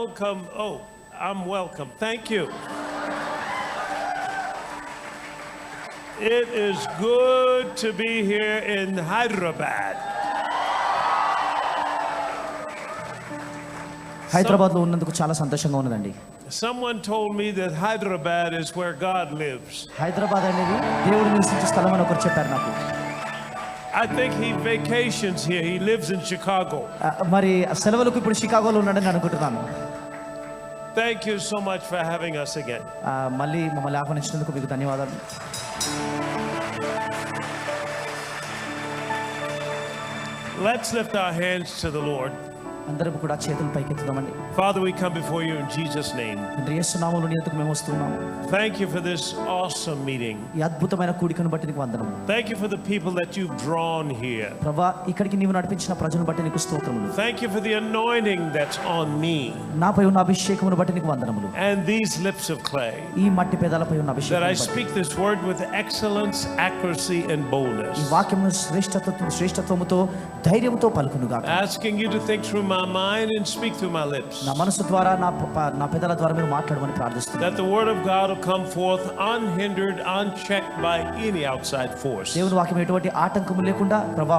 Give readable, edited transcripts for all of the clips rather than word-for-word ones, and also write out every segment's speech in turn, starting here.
welcome. Oh, I'm welcome. Thank you. It is good to be here in Hyderabad. హైదరాబాద్లో ఉన్నందుకు చాలా సంతోషంగా ఉన్నదండి. Someone told me that Hyderabad is where God lives. Hyderabad అనేది దేవుడు నివసించే స్థలం అని ఒకరు చెప్పారు నాకు. I think he vacations here. He lives in Chicago. మరి సెలవులకు ఇప్పుడు షికాగోలో ఉన్నాడని అనుకుంటున్నాను. Thank you so much for having us again. మళ్ళీ మమ్మల్ని ఆహ్వానించినందుకు మీకు ధన్యవాదాలు. Let's lift our hands to the Lord. అందరం కూడా చేతులు పైకెత్తుదామండి. Father, we come before you in Jesus' name. యేసు నామములో నీ ఎదుటకు మేము వస్తున్నాము. Thank you for this awesome meeting. ఈ అద్భుతమైన కూడికను బట్టి నీకు వందనములు. Thank you for the people that you've drawn here. ప్రభువా, ఇక్కడికి నీవు నడిపించిన ప్రజలను బట్టి నీకు స్తోత్రములు. Thank you for the anointing that's on me. నాపై ఉన్న అభిషేకమును బట్టి నీకు వందనములు. And these lips of clay. ఈ మట్టి పెదాలపై ఉన్న అభిషేకం. That I speak this word with excellence, accuracy and boldness. ఈ వాక్యమును శ్రేష్టత్వముతో ధైర్యముతో పలుకునుగాక. Asking you to think through my mind and speak through my lips. నా మనసు ద్వారా నా పెదాల ద్వారా మీరు మాట్లాడమని ప్రార్థిస్తున్నాను. That the word of God will come forth unhindered, unchecked by any outside force. దేవుని వాక్యం ఎటువంటి ఆటంకము లేకుండా ప్రభువా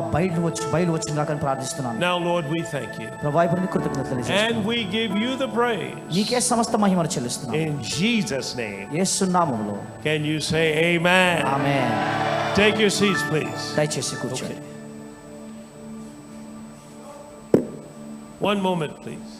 బయలు వచ్చుగాక అని ప్రార్థిస్తున్నాను. Now Lord, we thank you. ప్రభువా, ఇప్పుడు నీకు కృతజ్ఞతలు చెల్లిస్తున్నాను. And we give you the praise. నీకే సమస్త మహిమను చెల్లిస్తున్నాను. In Jesus' name. యేసు నామములో. Can you say amen? Amen. Take your seats, please. దయచేసి కూర్చోండి. One moment, please.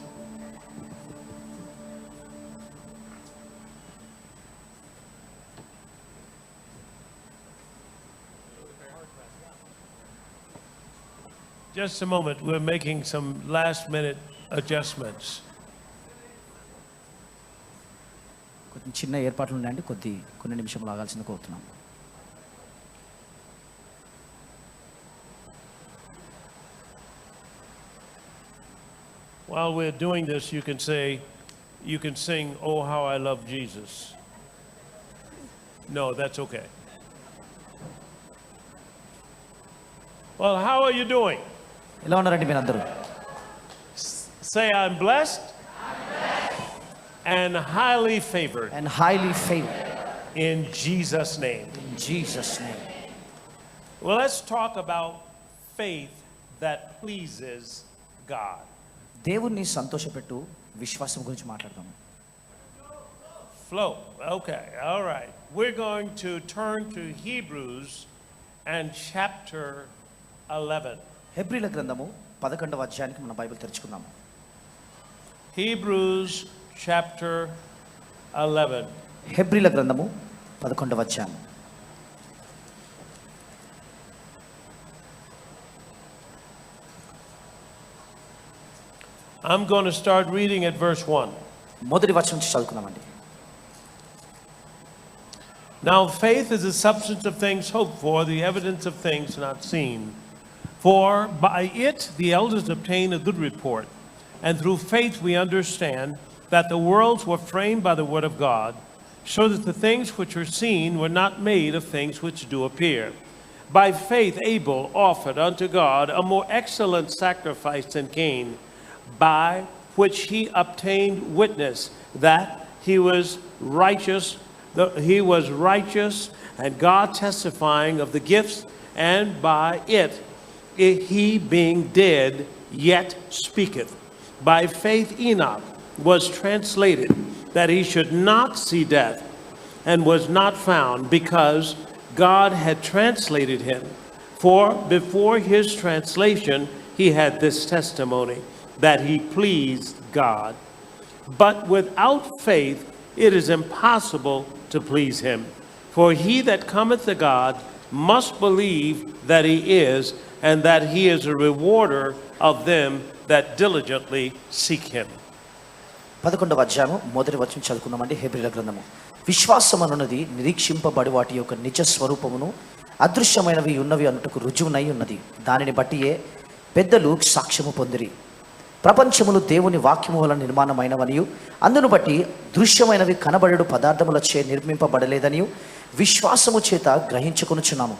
Just a moment. We're making some last-minute adjustments. కొంచెం చిన్న ఏర్పాట్లు ఉన్నాయండి. కొన్ని నిమిషాలు ఆగాల్సింది కోరుతున్నాం. While we're doing this, you can sing, "Oh, how I love Jesus." No, that's okay. Well, how are you doing? ఎలా ఉన్నారండి మీరందరూ? Say, I'm blessed and highly favored. And highly favored. In Jesus' name. In Jesus' name. Well, let's talk about faith that pleases God. దేవుణ్ణి సంతోషపెట్టు విశ్వాసం గురించి మాట్లాడదాం. Flow. Okay. All right. We're going to turn to Hebrews and chapter 11. హెబ్రీల గ్రంథము 11వ అధ్యాయానికి మన Bible తెరుచుకుందాం. Hebrews chapter 11. హెబ్రీల గ్రంథము 11వ అధ్యాయం. I'm going to start reading at verse 1. మొదటి వచనం నుంచి చదువుకుందామండి. Now faith is the substance of things hoped for, the evidence of things not seen. For by it the elders obtained a good report. And through faith we understand that the worlds were framed by the word of God, so that the things which are seen were not made of things which do appear. By faith Abel offered unto God a more excellent sacrifice than Cain, by which he obtained witness that he was righteous, and God testifying of the gifts, and by it he being dead yet speaketh. By faith Enoch was translated that he should not see death, and was not found, because God had translated him. For before his translation he had this testimony, that he pleased God. But without faith it is impossible to please him. For he that cometh to God must believe that he is, and that he is a rewarder of them that diligently seek him. 11వ అధ్యాయము మొదటి వచనం చదువుకుందామండి. హెబ్రీల గ్రంథము. విశ్వాసం అనున్నది నిరీక్షింపబడి వాటి యొక్క నిజ స్వరూపమును అదృశ్యమైనవి ఉన్నవి అన్నట్టుకు రుజువునై ఉన్నది. దానిని బట్టియే పెద్దలు సాక్ష్యము పొందిరి. ప్రపంచములు దేవుని వాక్యము వలన నిర్మాణమైనవనియు అందును బట్టి దృశ్యమైనవి కనబడేడు పదార్థములచే నిర్మింపబడలేదనియు విశ్వాసము చేత గ్రహించుకొనుచున్నాము.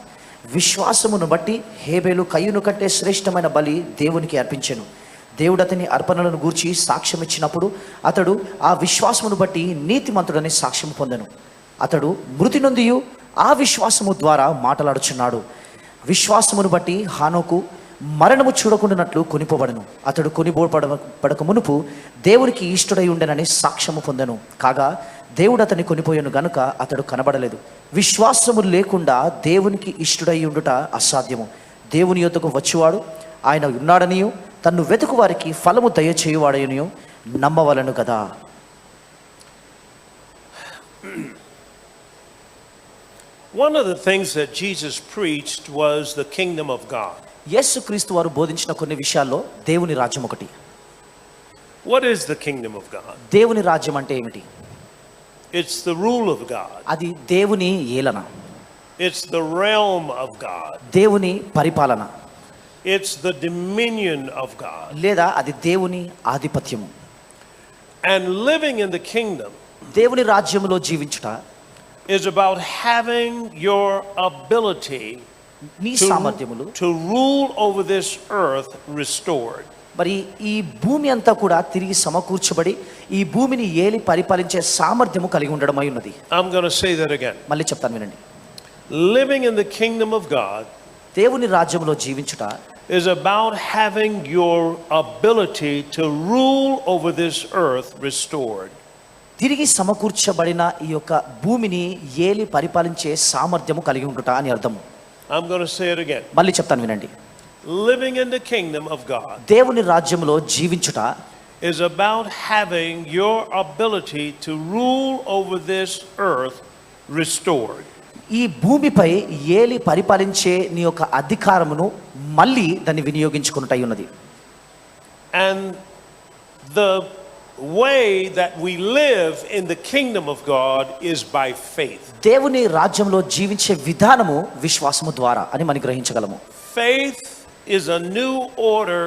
విశ్వాసమును బట్టి హేబేలు కయ్యూను కంటే శ్రేష్టమైన బలి దేవునికి అర్పించెను. దేవుడు అతని అర్పణలను గూర్చి సాక్ష్యం ఇచ్చినప్పుడు అతడు ఆ విశ్వాసమును బట్టి నీతిమంతుడని సాక్ష్యం పొందెను. అతడు మృతి నొందియు ఆ విశ్వాసము ద్వారా మాటలాడుచున్నాడు. విశ్వాసమును బట్టి హానోకు మరణము చూడకుండానట్లు కొనిపోబడను. అతడు కొనిపోబడక మునుపు దేవునికి ఇష్టడై ఉండెనని సాక్ష్యము పొందెను. కాగా దేవుడు అతన్ని కొనిపోయాను గనుక అతడు కనబడలేదు. విశ్వాసము లేకుండా దేవునికి ఇష్టడై ఉండుట అసాధ్యము. దేవుని యొద్దకు వచ్చువాడు ఆయన ఉన్నాడనియు తన్ను వెతుకు వారికి ఫలము దయచేయువాడనియు నమ్మవలను కదా. One of the things that Jesus preached was the kingdom of God. యేసుక్రీస్తు వారు బోధించిన కొన్ని విషయాల్లో దేవుని రాజ్యం ఒకటి. What is the kingdom of God? దేవుని రాజ్యం అంటే ఏమిటి? It's the rule of God. అది దేవుని ఏలన. It's the realm of God. దేవుని పరిపాలన. It's the dominion of God. లేదా అది దేవుని ఆధిపత్యము. And living in the kingdom దేవుని రాజ్యములో జీవించుట is about having your ability నీ సామర్థ్యములు to rule over this earth restored. మరి ఈ భూమి అంతా కూడా తిరిగి సమకూర్చబడి ఈ భూమిని ఏలి పరిపాలించే సామర్థ్యము కలిగి ఉండడమై ఉన్నది. I'm going to say that again. మళ్ళీ చెప్తాను వినండి. Living in the kingdom of God దేవుని రాజ్యములో జీవించుట is about having your ability to rule over this earth restored. తిరిగి సమకూర్చబడిన ఈ యొక్క భూమిని ఏలి పరిపాలించే సామర్థ్యము కలిగి ఉండుట అని అర్థము. I'm going to say it again. మళ్ళీ చెప్తాను వినండి. Living in the kingdom of God దేవుని రాజ్యములో జీవించుట is about having your ability to rule over this earth restored. ఈ భూమిపై ఏలి పరిపాలించే నీ యొక్క అధికారమును మళ్ళీ దాన్ని వినియోగించుకున్నటై ఉన్నది. And the way that we live in the kingdom of God is by faith. దేవుని రాజ్యంలో జీవించే విధానము విశ్వాసము ద్వారా అని మనం గ్రహించగలము. Faith is a new order.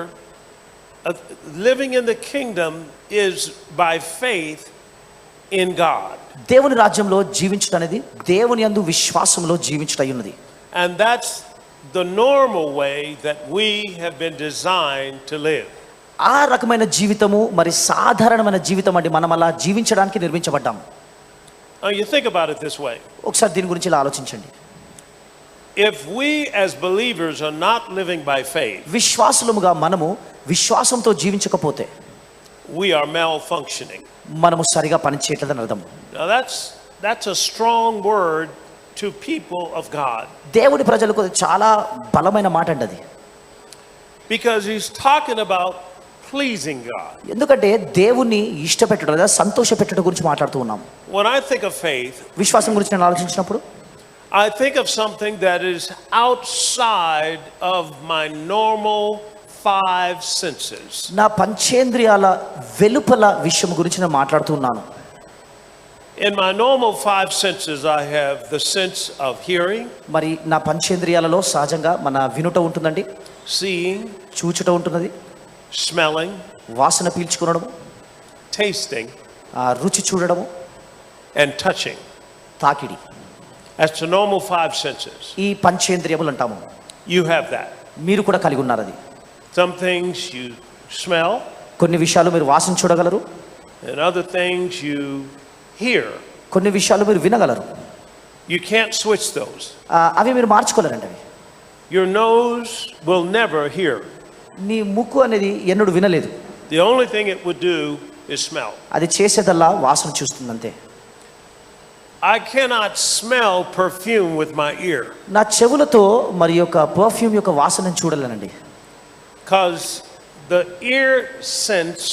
Living in the kingdom is by faith in God. దేవుని రాజ్యంలో జీవించుట అనేది దేవుని యందు విశ్వాసములో జీవించుటై ఉన్నది. And that's the normal way that we have been designed to live. ఆ రకమైన జీవితము మరి సాధారణమైన జీవితం అంటే మనం అలా జీవించడానికి నిర్మించబడ్డాం. Now you think about it this way. ఒకసారి దీని గురించి ఇలా ఆలోచించండి. If we as believers are not living by faith, విశ్వాసులముగా మనము విశ్వాసంతో జీవించకపోతే we are malfunctioning. మనము సరిగా పనిచేయట్లేదని అర్థం. Now that's a strong word to people of God. దేవుని ప్రజలకు చాలా బలమైన మాట అండి అది. Because he's talking about pleasing God. ఎందుకంటే దేవుని ఇష్టపెట్టడం లేదా సంతోషపెట్టడం గురించి మాట్లాడుతూ ఉన్నాం. When I think of faith, విశ్వాసం గురించి నేను ఆలోచించినప్పుడు I think of something that is outside of my normal 5 senses. నా పంచేంద్రియాల వెలుపల విషయం గురించి నేను మాట్లాడుతూ ఉన్నాను. In my normal 5 senses I have the sense of hearing, మరి నా పంచేంద్రియాలలో సహజంగా మన వినుట ఉంటుందండి, seeing, చూచుట ఉంటున్నది, smelling, వాసన పీల్చుకోవడము, tasting, రుచి చూడడము, and touching. తాకిడి. That's the normal 5 senses. ఈ పంచేంద్రియములు అంటాము. You have that. మీరు కూడా కలిగి ఉన్నారు అది. Some things you smell, కొన్ని విషయాలు మీరు వాసన చూడగలరు, and other things you hear. కొన్ని విషయాలు మీరు వినగలరు. You can't switch those. అవి మీరు మార్చుకోలేరండి. అవి Your nose will never hear. నీ ముక్కు అనేది ఎన్నడూ వినలేదు. The only thing it would do is smell. అది చేసేదల్లా వాసన చూస్తుంది అంతే. I cannot smell perfume with my ear. నా చెవులతో మరి యొక్క పర్ఫ్యూమ్ యొక్క వాసనను చూడలేనండి. Because the ear sense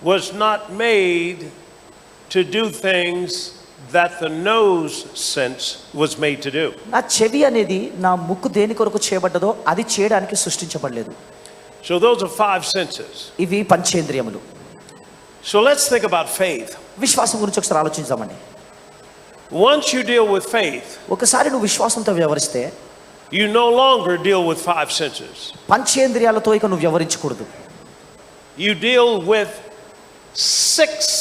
was not made to do things that the nose sense was made to do. నా చెవి అనేది నా ముక్కు దేని కొరకు చేయబడ్డదో అది చేయడానికి సృష్టించబడలేదు. So those are 5 senses. ఇవి పంచేంద్రియములు. So let's think about faith. విశ్వాసం గురించి ఒకసారి ఆలోచించామండి. Once you deal with faith, ఒకసారి నువ్వు విశ్వాసంతో వ్యవహరిస్తే you no longer deal with 5 senses. పంచేంద్రియాలతో ఇక నువ్వు వ్యవహరించకూడదు. You deal with 6th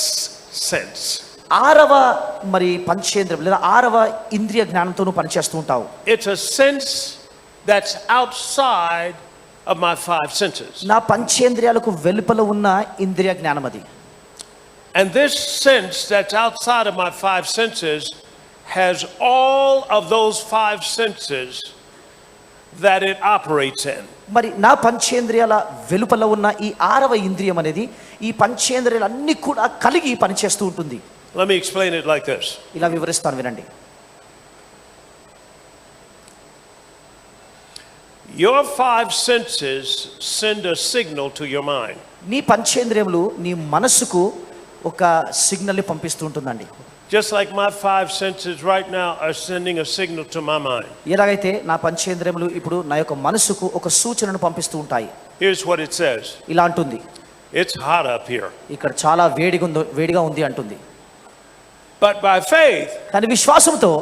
sense. ఆరవ మరి పంచేంద్రియం లేదా ఆరవ ఇంద్రియ జ్ఞానంతో నువ్వు పనిచేస్తూ ఉంటావు. It's a sense that's outside of my five senses. నా పంచేంద్రియాలకు వెలుపల ఉన్న ఇంద్రియ జ్ఞానం అది. And this sense that's outside of my five senses has all of those five senses that it operates in. మరి నా పంచేంద్రియాల వెలుపల ఉన్న ఈ ఆరవ ఇంద్రియం అనేది ఈ పంచేంద్రియాలు అన్ని కూడా కలిగి పనిచేస్తూ ఉంటుంది. Let me explain it like this. ఇలా వివరిస్తాను వినండి. Your five senses send a signal to your mind. నీ పంచేంద్రియములు నీ మనసుకు ఒక సిగ్నల్ ని పంపిస్తూ ఉంటుందండి. Just like my five senses right now are sending a signal to my mind. ఎలాగైతే నా పంచేంద్రియములు ఇప్పుడు నా యొక్క మనసుకు ఒక సూచనను పంపిస్తూ ఉంటాయి. Here's what it says. ఇలా అంటుంది. It's hot up here. ఇక్కడ చాలా వేడిగా ఉంది అంటుంది. But by faith, కానీ విశ్వాసంతో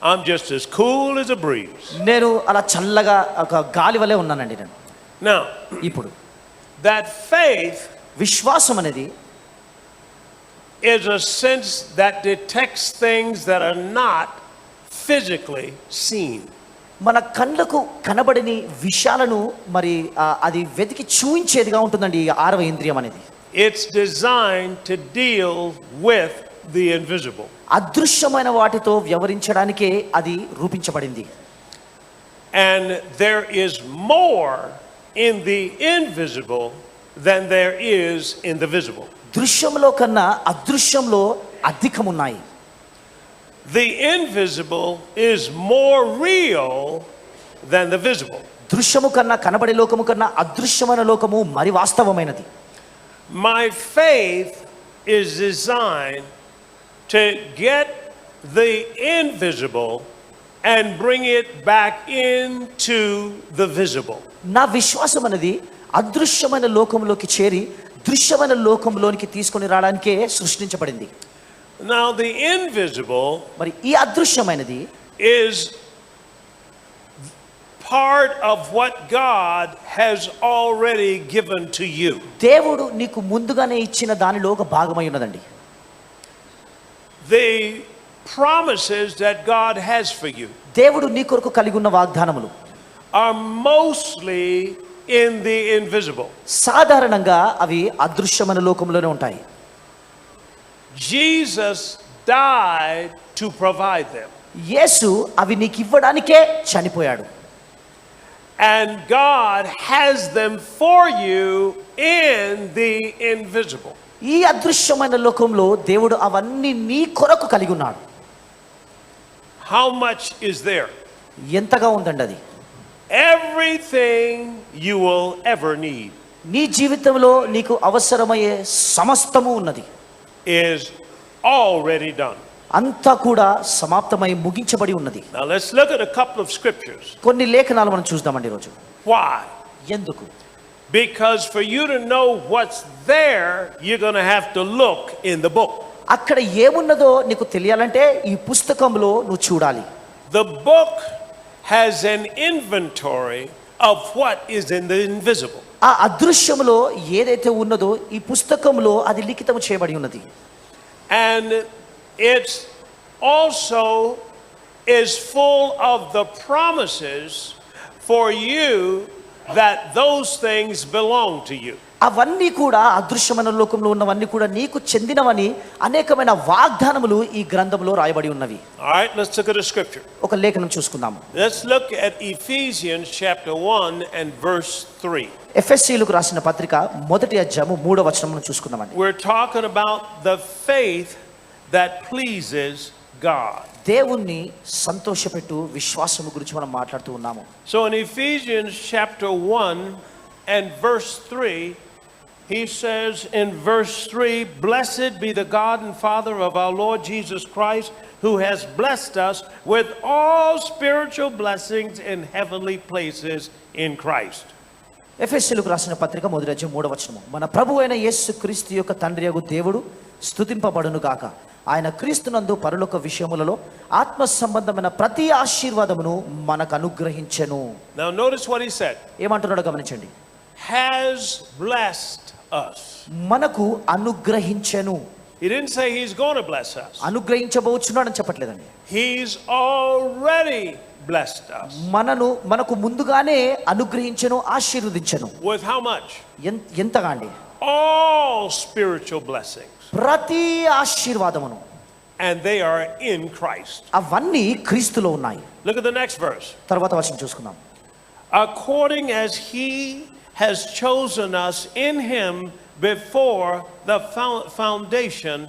I'm just as cool as a breeze. నేను అలా చల్లగా ఒక గాలి వలె ఉన్నానండి నేను. Now, ఇప్పుడు that faith విశ్వాసం అనేది is a sense that detects things that are not physically seen. మన కళ్ళకు కనబడని విషయాలను మరి అది వెతికి చూయించేదిగా ఉంటుందండి ఈ ఆరవ ఇంద్రియం అనేది. It's designed to deal with the invisible. అదృశ్యమైన వాటితో వ్యవహరించడానికే అది రూపించబడింది. And there is more in the invisible than there is in the visible. దృశ్యంలో కన్నా అదృశ్యంలో అధికమున్నాయి. The invisible is more real than the visible. దృశ్యము కన్నా కనబడే లోకము కన్నా అదృశ్యమైన లోకము మరి వాస్తవమైనది. My faith is designed to get the invisible and bring it back into the visible. నా విశ్వాసం అనేది అదృశ్యమైన లోకంలోకి చేరి దృశ్యమైన లోకంలోనికి తీసుకొని రావడానికే సృష్టించబడింది. Now the invisible మరి ఈ అదృశ్యమైనది is part of what God has already given to you. దేవుడు నీకు ముందుగానే ఇచ్చిన దానిలో ఒక భాగమై ఉన్నదండి. The promises that God has for you దేవుడు నీ కొరకు కలిగి ఉన్న వాగ్దానములు are mostly in the invisible. సాధారణంగా అవి అదృశ్యమైన లోకంలోనే ఉంటాయి. Jesus died to provide them. యేసు అవి నీకు ఇవ్వడానికే చనిపోయాడు. And God has them for you in the invisible. ఈ అదృశ్యమైన లోకంలో దేవుడు అవన్నీ నీ కొరకు కలిగి ఉన్నాడు. How much is there? ఎంతగా ఉందండి అది? Everything you will ever need నీ జీవితంలో నీకు అవసరమయ్యే సమస్తము ఉన్నది. is already done. అంతా కూడా సమాప్తమై ముగించబడి ఉన్నది. Now let's look at a couple of scriptures. కొన్ని లేఖనాలు మనం చూద్దామండి ఈరోజు. Why? ఎందుకు? Because for you to know what's there, you're going to have to look in the book. అక్కడ ఏమున్నదో నీకు తెలియాలంటే ఈ పుస్తకంలో నువ్వు చూడాలి. The book has an inventory of what is in the invisible. ఆ అదృశ్యములో ఏదైతే ఉన్నదో ఈ పుస్తకంలో అది లిఖితం చేయబడి ఉన్నది. And it's also is full of the promises for you that those things belong to you. అవన్నీ కూడా అదృశ్యమైన లోకంలో ఉన్నవన్నీ కూడా నీకు చెందినవని అనేకమైన వాగ్దానములు ఈ గ్రంథంలో రాయబడి ఉన్నవి. All right, let's look at a scripture. ఒక లేఖనం చూసుకుందాము. Let's look at Ephesians chapter 1 and verse 3. ఎఫెసీయులకు రాసిన పత్రిక 1వ అధ్యాయము 3వ వచనమును చూసుకుందామండి. We're talking about the faith that pleases God. దేవుణ్ణి సంతోషపెట్టు విశ్వాసము గురించి మనం మాట్లాడుతూ ఉన్నాము. So in Ephesians chapter 1 and verse 3, he says in verse 3, "Blessed be the God and Father of our Lord Jesus Christ, who has blessed us with all spiritual blessings in heavenly places in Christ." ఎఫెసీయులకు రాసిన పత్రిక 1వ అధ్యాయం 3వ వచనము. మన ప్రభువైన యేసు క్రీస్తు యొక్క తండ్రియగు దేవుడు స్తుతింపబడును గాక. ఆయన క్రీస్తునందు పరలోక విషయములలో ఆత్మ సంబంధమైన ప్రతి ఆశీర్వాదమును మనకు అనుగ్రహించెను. Now notice what he said. ఏమంటున్నాడో గమనించండి. Has blessed us. మనకు అనుగ్రహించెను. He didn't say he's going to bless us. అనుగ్రహించబోచున్నాడని చెప్పట్లేదండి. He's already blessed us. మనకు ముందుగానే అనుగ్రహించెను, ఆశీర్వదించెను. With how much? ఎంతగా అండి? All spiritual blessings. ప్రతి ఆశీర్వాదమును. And they are in Christ. అవన్నీ క్రీస్తులో ఉన్నాయి. Look at the next verse. తర్వాత వచనం చూసుకుందాం. According as he has chosen us in him before the foundation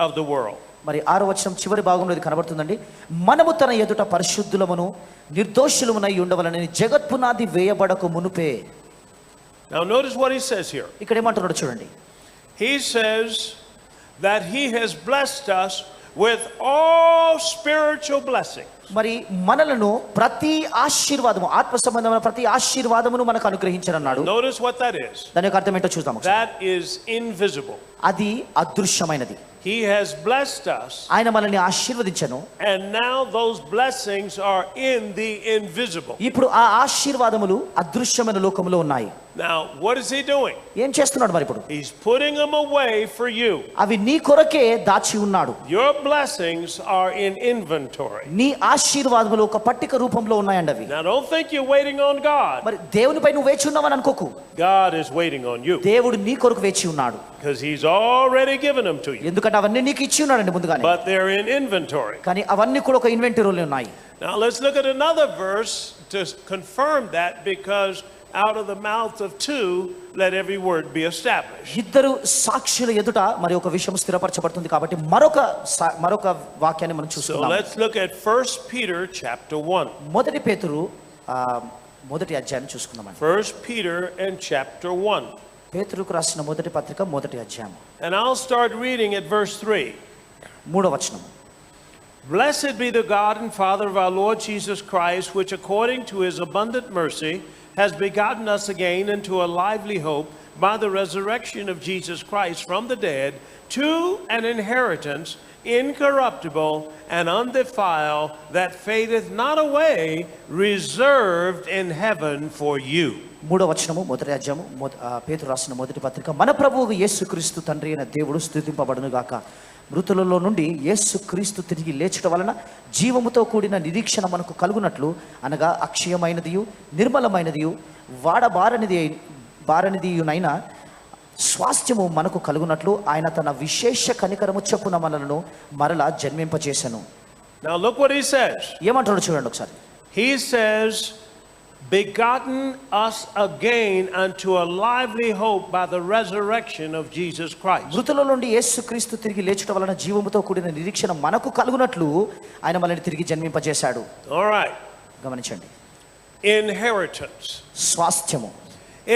of the world. మరి 6వ వచనం చివరి భాగంలో ఇది కనబడుతుందండి. మనము తన ఎదుట పరిశుద్ధులమును నిర్దోషులమునై ఉండవలనని జగత్పునాది వేయబడక మునుపే. Now notice what he says here. ఇక్కడ ఏమంటున్నాడు చూడండి. He says that he has blessed us with all spiritual blessings. మరి మనలను ప్రతి ఆశీర్వాదము, ఆత్మ సంబంధమైన ప్రతి ఆశీర్వాదమును మనకు అనుగ్రహించనన్నాడు. Notice what that is. దాని యొక్క అర్థం ఏంటో చూద్దాం. That is invisible. అది అదృశ్యమైనది. He has blessed us. ఆయన మనల్ని ఆశీర్వదించెను. And now those blessings are in the invisible. ఇప్పుడు ఆ ఆశీర్వాదములు అదృశ్యమైన లోకములో ఉన్నాయి. Now what is he doing? ఏం చేస్తున్నాడు మరి ఇప్పుడు? He's putting them away for you. అవి నీ కొరకే దాచి ఉన్నాడు. Your blessings are in inventory. నీ ఆశీర్వాదములు ఒక పట్టిక రూపంలో ఉన్నాయండి అవి. Now don't think you're waiting on God. మరి దేవునిపై నువ్వు వేచి ఉన్నావని అనుకోకు. God is waiting on you. దేవుడు నీ కొరకు వేచి ఉన్నాడు. Because he's already given them to you. ఎందుకంటే అవన్నీ నీకు ఇచ్చి ఉన్నాడండి ముందుగానే. But they're in inventory. కానీ అవన్నీ కూడా ఒక ఇన్వెంటరీలో ఉన్నాయి. Now let's look at another verse to confirm that, because out of the mouth of two let every word be established. ఇద్దరు సాక్షుల ఎదుట మరి ఒక విషయం స్థిరపరచబడుతుంది కాబట్టి మరొక వాక్యాన్ని మనం చూస్తున్నాం. So let's look at 1 Peter chapter 1. మొదటి పేతురు మొదటి అధ్యాయం చూసుకుందాం. 1 Peter and chapter 1. పేతురుకు రాసిన మొదటి పత్రిక మొదటి అధ్యాయం. And I'll start reading at verse 3. 3వ వచనం. Blessed be the God and Father of our Lord Jesus Christ, which according to his abundant mercy has begotten us again into a lively hope by the resurrection of Jesus Christ from the dead, to an inheritance incorruptible and undefiled, that fadeth not away, reserved in heaven for you. 3వ వచనము మొదటి అధ్యాయము పేతురు రాసిన మొదటి పత్రిక. మన ప్రభువు యేసుక్రీస్తు తండ్రి అయిన దేవుడు స్తుతింపబడును గాక. మృతులలో నుండి యేసుక్రీస్తు తిరిగి లేచుట వలన జీవముతో కూడిన నిరీక్షణ మనకు కలుగునట్లు, అనగా అక్షయమైనదియు నిర్మలమైనదియు వాడబారనిదియునైన స్వాస్థ్యము మనకు కలుగునట్లు ఆయన తన విశేష కనికరము చొప్పున మనలను మరలా జన్మింపచేసెను. Now look what he says. ఏమంటాడు చూడండి ఒకసారి. He says, begotten us again unto a lively hope by the resurrection of Jesus Christ. మృతుల నుండి యేసుక్రీస్తు తిరిగి లేచుట వలన జీవముతో కూడిన నిరీక్షణ మనకు కలుగునట్లు ఆయన మనల్ని తిరిగి జన్మింపజేశాడు. All right. గమనించండి. Inheritance. స్వాస్థ్యము.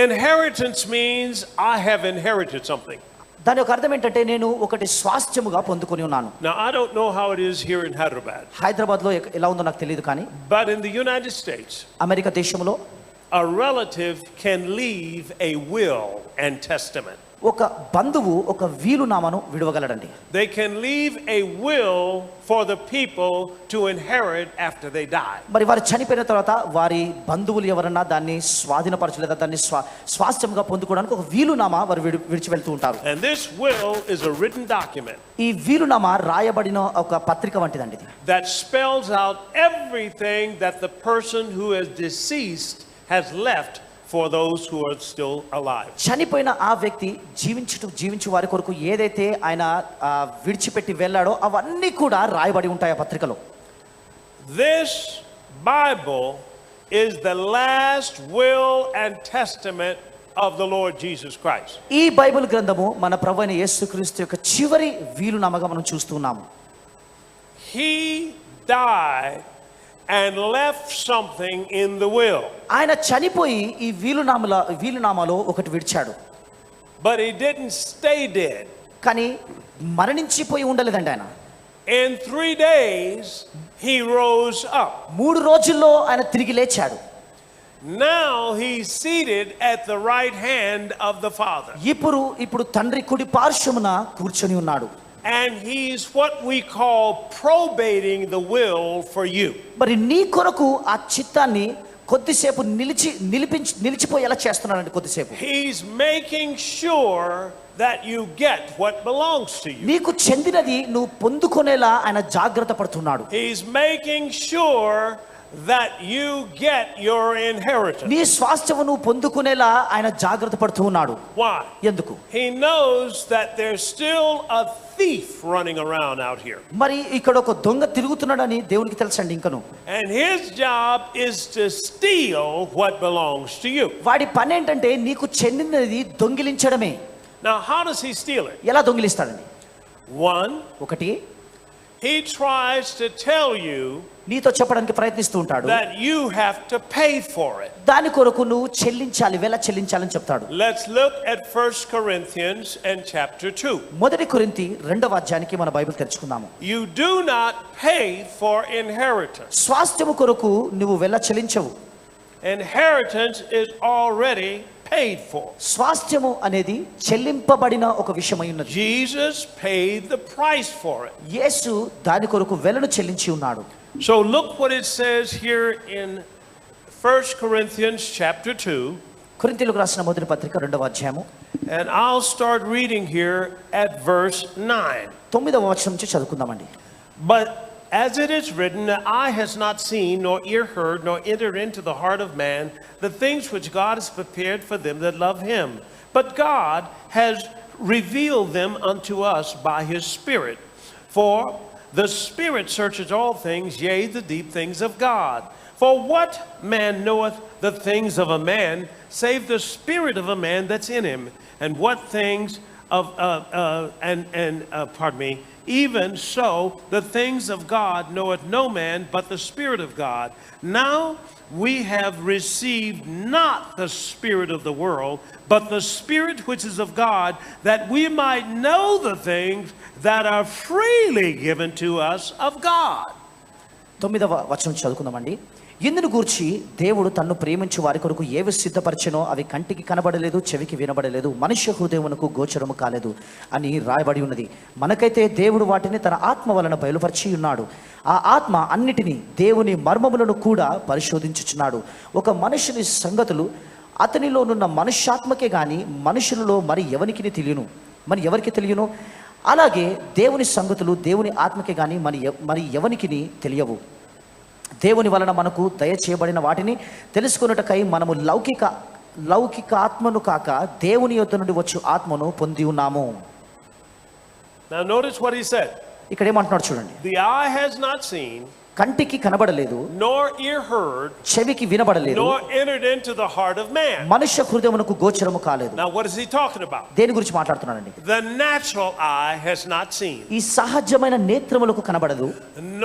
Inheritance means I have inherited something. దాని యొక్క అర్థం ఏంటంటే నేను ఒకటి స్వాస్థ్యముగా పొందుకొని ఉన్నాను. Now I don't know how it is here in Hyderabad. హైదరాబాద్లో ఎలా ఉందో నాకు తెలియదు, కానీ But in the United States, America దేశంలో a relative can leave a will and testament. ఒక బంధువు ఒక వీలునామాను విడవగలడండి. They can leave a will for the people to inherit after they die. మరి వారు చనిపోయిన తర్వాత వారి బంధువులు ఎవరన్నా దాన్ని స్వాధీనపరచలేదా, దాన్ని స్వాస్థ్యంగా పొందుకోవడానికి ఒక వీలునామా వారు విడిచి వెళ్తూ ఉంటారు. And this will is a written document. ఈ వీలునామా రాయబడిన ఒక పత్రిక వంటిదండి ఇది. That spells out everything that the person who is deceased has left for those who are still alive. చనిపోయిన ఆ వ్యక్తి జీవించు వారి కొరకు ఏదైతే ఆయన విడిచిపెట్టి వెళ్ళాడో అవన్నీ కూడా రాయబడి ఉంటాయి ఆ పత్రికలో. This Bible is the last will and testament of the Lord Jesus Christ. ఈ బైబిల్ గ్రంథము మన ప్రభువైన యేసుక్రీస్తు యొక్క చివరి వీలునామాగా మనం చూస్తున్నాము. He died and left something in the will. ఆయన చనిపోయి ఈ వీలునామాలో ఒకటి విడిచాడు. But he didn't stay dead. కానీ మరణించిపోయి ఉండలేదండి ఆయన. In 3 days he rose up. 3 రోజుల్లో ఆయన తిరిగి లేచాడు. Now he's seated at the right hand of the Father. ఇప్పుడు తండ్రి కుడి పార్శ్వమున కూర్చొని ఉన్నాడు. And he's what we call probating the will for you. మరి నీ కొరకు ఆ చిత్తాన్ని కొద్దిసేపు నిలిచిపోయేలా చేస్తున్నాడండి. కొద్దిసేపు He's making sure that you get what belongs to you. నీకు చెందినది నువ్వు పొందుకునేలా ఆయన జాగ్రత్త పడుతున్నాడు. He's making sure that you get your inheritance. నీ స్వాస్థ్యమును పొందుకునేలా ఆయన జాగ్రత్త పడుతూ ఉన్నాడు. Why? ఎందుకు? He knows that there's still a thief running around out here. మరి ఇక్కడ ఒక దొంగ తిరుగుతున్నాడని దేవునికి తెలుసండి ఇంకను. And his job is to steal what belongs to you. వాడి పని ఏంటంటే నీకు చెందినది దొంగిలించడమే. Now, how does he steal it? ఎలా దొంగిలిస్తాడండి? One, ఒకటి, he tries to tell you నీతో చెప్పడానికి ప్రయత్నిస్తూ ఉంటాడు that you have to pay for it. దాని కొరకు నువ్వు చెల్లించాలి, వెల చెల్లించాలని చెప్తాడు. Let's look at 1 Corinthians and chapter 2. మొదటి కొరింథీ 2వ అధ్యాయానికి మన Bible తెరుచుకుందాము. You do not pay for inheritance. స్వాస్థ్యము కొరకు నువ్వు వెల చెల్లించవు. Inheritance is already paid for. స్వాస్థ్యము అనేది చెల్లింపబడిన ఒక విషయమై ఉన్నది. Jesus paid the price for it. యేసు దాని కొరకు వెలను చెల్లించి ఉన్నాడు. So look what it says here in 1 Corinthians chapter 2. కొరింథీయులకు రాసిన మొదటి పత్రిక 2వ అధ్యాయము. And I'll start reading here at verse 9. 9వ వచనం నుంచి చదువుకుందామండి. But as it is written, eye has not seen, nor ear heard, nor entered into the heart of man, the things which God has prepared for them that love him. But God has revealed them unto us by his Spirit. For the Spirit searches all things, yea, the deep things of God. For what man knoweth the things of a man, save the spirit of a man that's in him? And what things of, pardon me, even so, the things of God knoweth no man but the Spirit of God. Now we have received not the spirit of the world, but the Spirit which is of God, that we might know the things that are freely given to us of God. 9వ వచనం చదువుకుందామండి. ఇందును గూర్చి దేవుడు తన్ను ప్రేమించు వారి కొరకు ఏవి సిద్ధపరిచెనో అవి కంటికి కనబడలేదు, చెవికి వినబడలేదు, మనుష్య హృదయమునకు గోచరము కాలేదు అని రాయబడి ఉన్నది. మనకైతే దేవుడు వాటిని తన ఆత్మ వలన బయలుపరిచి ఉన్నాడు. ఆ ఆత్మ అన్నిటినీ, దేవుని మర్మములను కూడా పరిశోధించుచున్నాడు. ఒక మనుషుని సంగతులు అతనిలోనున్న మనుష్యాత్మకే గాని మనుషులలో మరి ఎవరికి తెలియను. అలాగే దేవుని సంగతులు దేవుని ఆత్మకే గాని మరి ఎవనికి తెలియవు. దేవుని వలన మనకు దయచేయబడిన వాటిని తెలుసుకొనుటకై మనము లౌకిక ఆత్మను కాక దేవుని యొద్ద నుండి వచ్చు ఆత్మను పొంది ఉన్నాము. Now notice what he said. ఇక్కడ ఏమంటున్నాడు చూడండి. The eye has not seen, కంటికి కనబడలేదు, nor ear heard, చెవికి వినబడలేదు, nor entered into the heart of man. మనుష్య హృదయమునకు గోచరము కాలేదు. Now what is he talking about? దేని గురించి మాట్లాడుతున్నాడండి? The natural eye has not seen, ఈ సహజమైన నేత్రములకు కనబడదు,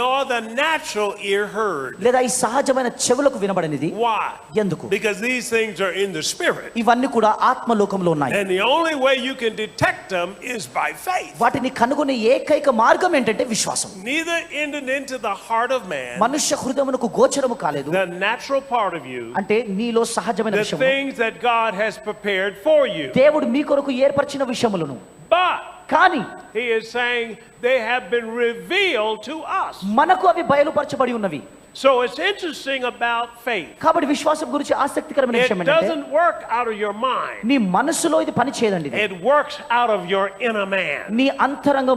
nor the natural ear heard. లేదా ఈ సహజమైన చెవులకు వినబడనిది. Why? ఎందుకు? Because these things are in the spirit. ఇవన్నీ కూడా ఆత్మలోకంలో ఉన్నాయి. And the only way you can detect them is by faith. వాటిని కనుగొనే ఏకైక మార్గం ఏంటంటే విశ్వాసం. Neither entered into the heart of man, మనుష్య హృదయమునకు గోచరము కాలేదు, the natural part of you, అంటే నీలో సహజమైన the విషయము, things that God has prepared for you. దేవుడు మీ కొరకు ఏర్పరిచిన విషయములను. But కానీ he is saying they have been revealed to us. మనకు అవి బయలుపరచబడి ఉన్నవి. So it's interesting about faith. కాబట్టి విశ్వాసం గురించి ఆసక్తికరమైన It విషయం ఏంటంటే doesn't work out of your mind. నీ మనసులో ఇది పని చేయదండి. It works out of your inner man. నీ అంతరంగ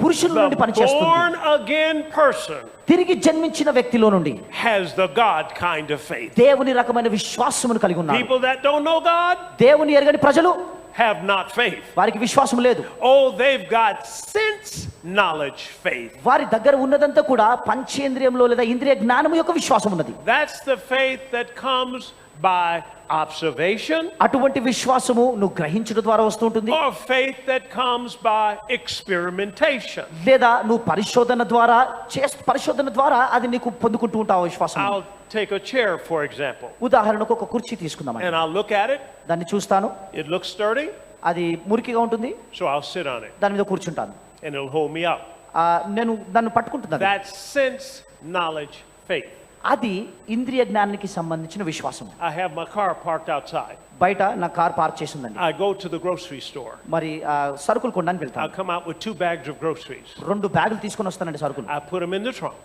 పురుషుల నుండి The పని చేస్తుంది. born again person తిరిగి జన్మించిన వ్యక్తిలో నుండి has the God kind of faith. దేవుని రకమైన విశ్వాసమును కలిగి ఉన్నారు. People that don't know God దేవుని ఎరగని ప్రజలు have not faith. వారికి విశ్వాసం లేదు. Oh, they've got sense knowledge faith. వారి దగ్గర ఉన్నదంతా కూడా పంచేంద్రియంలో లేదా ఇంద్రియ జ్ఞానము యొక్క విశ్వాసం ఉన్నది. That's the faith that comes by observation, అటువంటి విశ్వాసము నువ్వు గ్రహించడం ద్వారా వస్తూ ఉంటుంది, or faith that comes by experimentation. లేదా నువ్వు పరిశోధన ద్వారా అది నీకు పొందుకుంటూ ఉంటావు విశ్వాసం. I'll take a chair for example, ఉదాహరణకు ఒక కుర్చీ తీసుకుందాం. and I'll look at it. దాన్ని చూస్తాను, It looks sturdy, అది మురికిగా ఉంటుంది, so I'll sit on it దాని మీద కూర్చుంటాను, and it'll hold me up. నేను దాన్ని పట్టుకుంటున్నాను. That's sense knowledge faith. అది ఇంద్రియ జ్ఞానానికి సంబంధించిన విశ్వాసం. I have my car parked outside. బయట నా కార్ పార్క్ చేసి ఉందండి. I go to the grocery store. మరి సరుకులు కొనడానికి I'll వెళ్తాను. come out with 2 bags of groceries. 2 బ్యాగులు తీసుకొని వస్తానండి సరుకులు. I put them in the trunk.